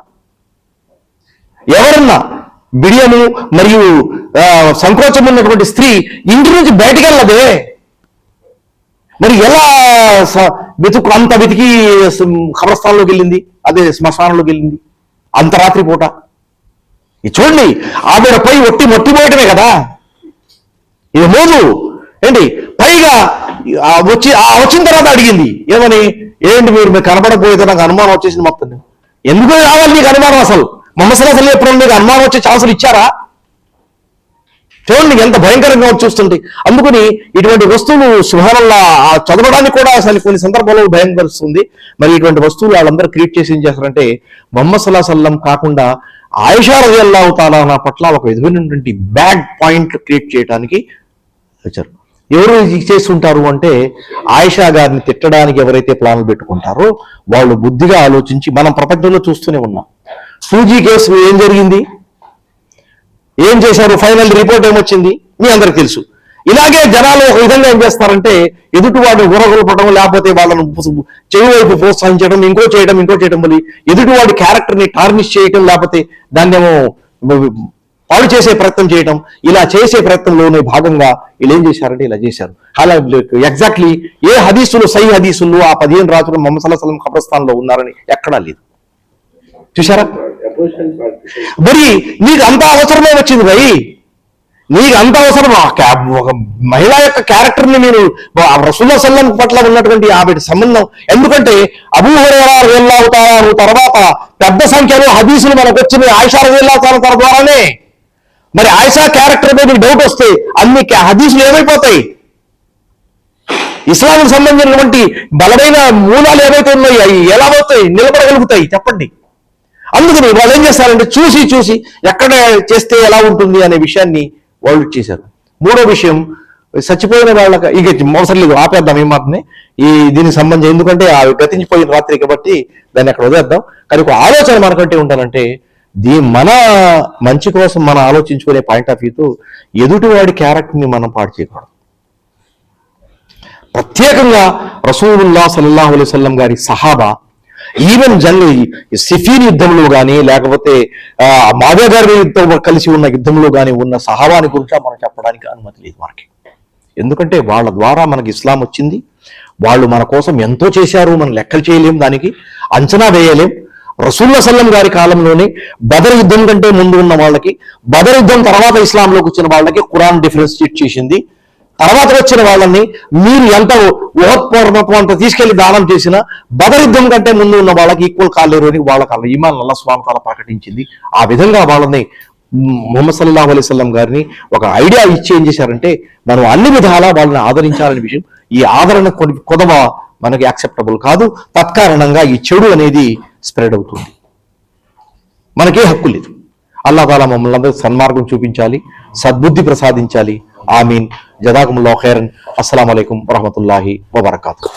ఎవరన్నా బిడియము మరియు సంకోచం ఉన్నటువంటి స్త్రీ ఇంటి నుంచి బయటికి వెళ్ళదే మరి ఎలా అంత వెతికి ఖబరస్థానంలోకి వెళ్ళింది, అదే శ్మశానంలోకి వెళ్ళింది అంత రాత్రి పూట? ఇది చూడండి, ఆవిడపై మొట్టిపోయటమే కదా ఇది మోజు ఏంటి. పైగా వచ్చిన తర్వాత అడిగింది ఏమని, ఏంటి మీరు కనపడకపోయేదో నాకు అనుమానం వచ్చేసింది మొత్తం. ఎందుకు రావాలి నీకు అనుమానం? అసలు ముహమ్మద్ సల్లల్లాహు అలైహి వసల్లం ఎప్పుడు మీకు అనుమానం వచ్చే ఛాన్సులు ఇచ్చారా? చూడండి ఎంత భయంకరంగా చూస్తుంటే. అందుకని ఇటువంటి వస్తువులు సుబ్హానల్లాహ్ చదవడానికి కూడా అసలు కొన్ని సందర్భాల్లో భయం కలుస్తుంది. మరి ఇటువంటి వస్తువులు వాళ్ళందరూ క్రియేట్ చేసి ఏం చేస్తారంటే ముహమ్మద్ సల్లల్లాహు అలైహి వసల్లం కాకుండా ఆయిషా రలియల్లాహు తఆలా అన్హా పట్ల ఒక విధమైనటువంటి బ్యాడ్ పాయింట్ క్రియేట్ చేయడానికి వచ్చారు. ఎవరు చేస్తుంటారు అంటే ఆయిషా గారిని తిట్టడానికి ఎవరైతే ప్లాన్లు పెట్టుకుంటారో వాళ్ళు బుద్ధిగా ఆలోచించి, మనం ప్రపంచంలో చూస్తూనే ఉన్నాం 2G కేసు ఏం జరిగింది, ఏం చేశారు, ఫైనల్ రిపోర్ట్ ఏమొచ్చింది మీ అందరికి తెలుసు. ఇలాగే జనాలు ఒక విధంగా ఏం చేస్తారంటే ఎదుటివాడిని ఊరగొల్పడం, లేకపోతే వాళ్ళను చెవి వైపు ప్రోత్సహించడం, ఇంకో చేయడం వల్ల ఎదుటివాడి క్యారెక్టర్ని టార్నిష్ చేయటం, లేకపోతే దాన్నేమో పాడు చేసే ప్రయత్నం చేయటం, ఇలా చేసే ప్రయత్నంలోనే భాగంగా వీళ్ళు ఏం చేశారంటే ఇలా చేశారు. అలా ఎగ్జాక్ట్లీ ఏ హదీసులు సహీ హదీసులు ఆ 15 రాత్రులు ముహమ్మద్ సల్లల్లాహు అలైహి వసల్లం ఖబరస్థాన్లో ఉన్నారని ఎక్కడా లేదు. చూసారా? మరి నీకు అంత అవసరమే వచ్చింది భయ్, నీకు అంత అవసరం ఒక మహిళ యొక్క క్యారెక్టర్ని మీరు రసూలుల్లాహి సల్లల్లాహు అలైహి వసల్లం పట్ల ఉన్నటువంటి ఆవిడ సంబంధం. ఎందుకంటే అబూ హురైరా రలియల్లాహు తఆలా తర్వాత పెద్ద సంఖ్యలో హదీసులు మనకు వచ్చినాయి ఆయిషా రలియల్లాహు తఆలా ద్వారానే. మరి ఆయిషా క్యారెక్టర్ మీద డౌట్ వస్తే అన్ని హదీసులు ఏమైపోతాయి? ఇస్లాంకు సంబంధించినటువంటి బలమైన మూలాలు ఏవైతే ఉన్నాయో అవి ఎలా పోతాయి, నిలబడగలుగుతాయి చెప్పండి? అందుకని వాళ్ళు ఏం చేస్తారంటే చూసి ఎక్కడ చేస్తే ఎలా ఉంటుంది అనే విషయాన్ని వాళ్ళు చేశారు. మూడో విషయం, చచ్చిపోయిన వాళ్ళకి ఇక అవసరం లేదు, ఆపేద్దాం ఏమాత్రమే దీనికి సంబంధించి, ఎందుకంటే ఆ గతించిపోయిన రాత్రి కాబట్టి దాన్ని అక్కడ వదిలేద్దాం. కానీ ఒక ఆలోచన మనకంటే ఉంటానంటే మన మంచి కోసం మనం ఆలోచించుకునే పాయింట్ ఆఫ్ వ్యూతో ఎదుటివాడి క్యారెక్టర్ని మనం పాడు చేయకూడదు. ప్రత్యేకంగా రసూలుల్లాహి సల్లల్లాహు అలైహి వసల్లం గారి సహాబా ఈవెన్ సిఫీన్ యుద్ధంలో కానీ లేకపోతే మావియా గారితో కలిసి ఉన్న యుద్ధంలో కానీ ఉన్న సహాబాని గురించి మనం చెప్పడానికి అనుమతి లేదు మనకి. ఎందుకంటే వాళ్ళ ద్వారా మనకి ఇస్లాం వచ్చింది. వాళ్ళు మన కోసం ఎంతో చేశారు, మనం లెక్కలు చేయలేం, దానికి అంచనా వేయలేం. రసూలుల్లాహ్ సల్లం గారి కాలంలోనే బదర్ యుద్ధం కంటే ముందు ఉన్న వాళ్ళకి, బదర్ యుద్ధం తర్వాత ఇస్లాంలోకి వచ్చిన వాళ్ళకి ఖురాన్ డిఫరెన్షియేట్ చేసింది. తర్వాత వచ్చిన వాళ్ళని మీరు ఎంత ఓహత్పూర్వకం అంత తీసుకెళ్లి దానం చేసినా బదర్ యుద్ధం కంటే ముందు ఉన్న వాళ్ళకి ఈక్వల్ కాలేరు అని వాళ్ళకి ఈమాన్ అల్లాహ్ సుబ్హానహు వ తఆలా ప్రకటించింది. ఆ విధంగా వాళ్ళని ముహమ్మద్ సల్లల్లాహు అలైహి వసల్లం గారిని ఒక ఐడియా ఇచ్చి ఏం చేశారంటే మనం అన్ని విధాలా వాళ్ళని ఆదరించాలనే విషయం. ఈ ఆదరణ కొదవ మనకి యాక్సెప్టబుల్ కాదు. తత్కారణంగా ఈ చెడు అనేది స్ప్రెడ్ అవుతుంది. మనకే హక్కు లేదు. అల్లాహ్ తాలా మమ్మల్ని అందరూ సన్మార్గం చూపించాలి, సద్బుద్ధి ప్రసాదించాలి. ఆమీన్. జజాకుముల్లాహు ఖైరన్. అస్సలాము అలైకుం వరహ్మతుల్లాహి వబరకాతుహు.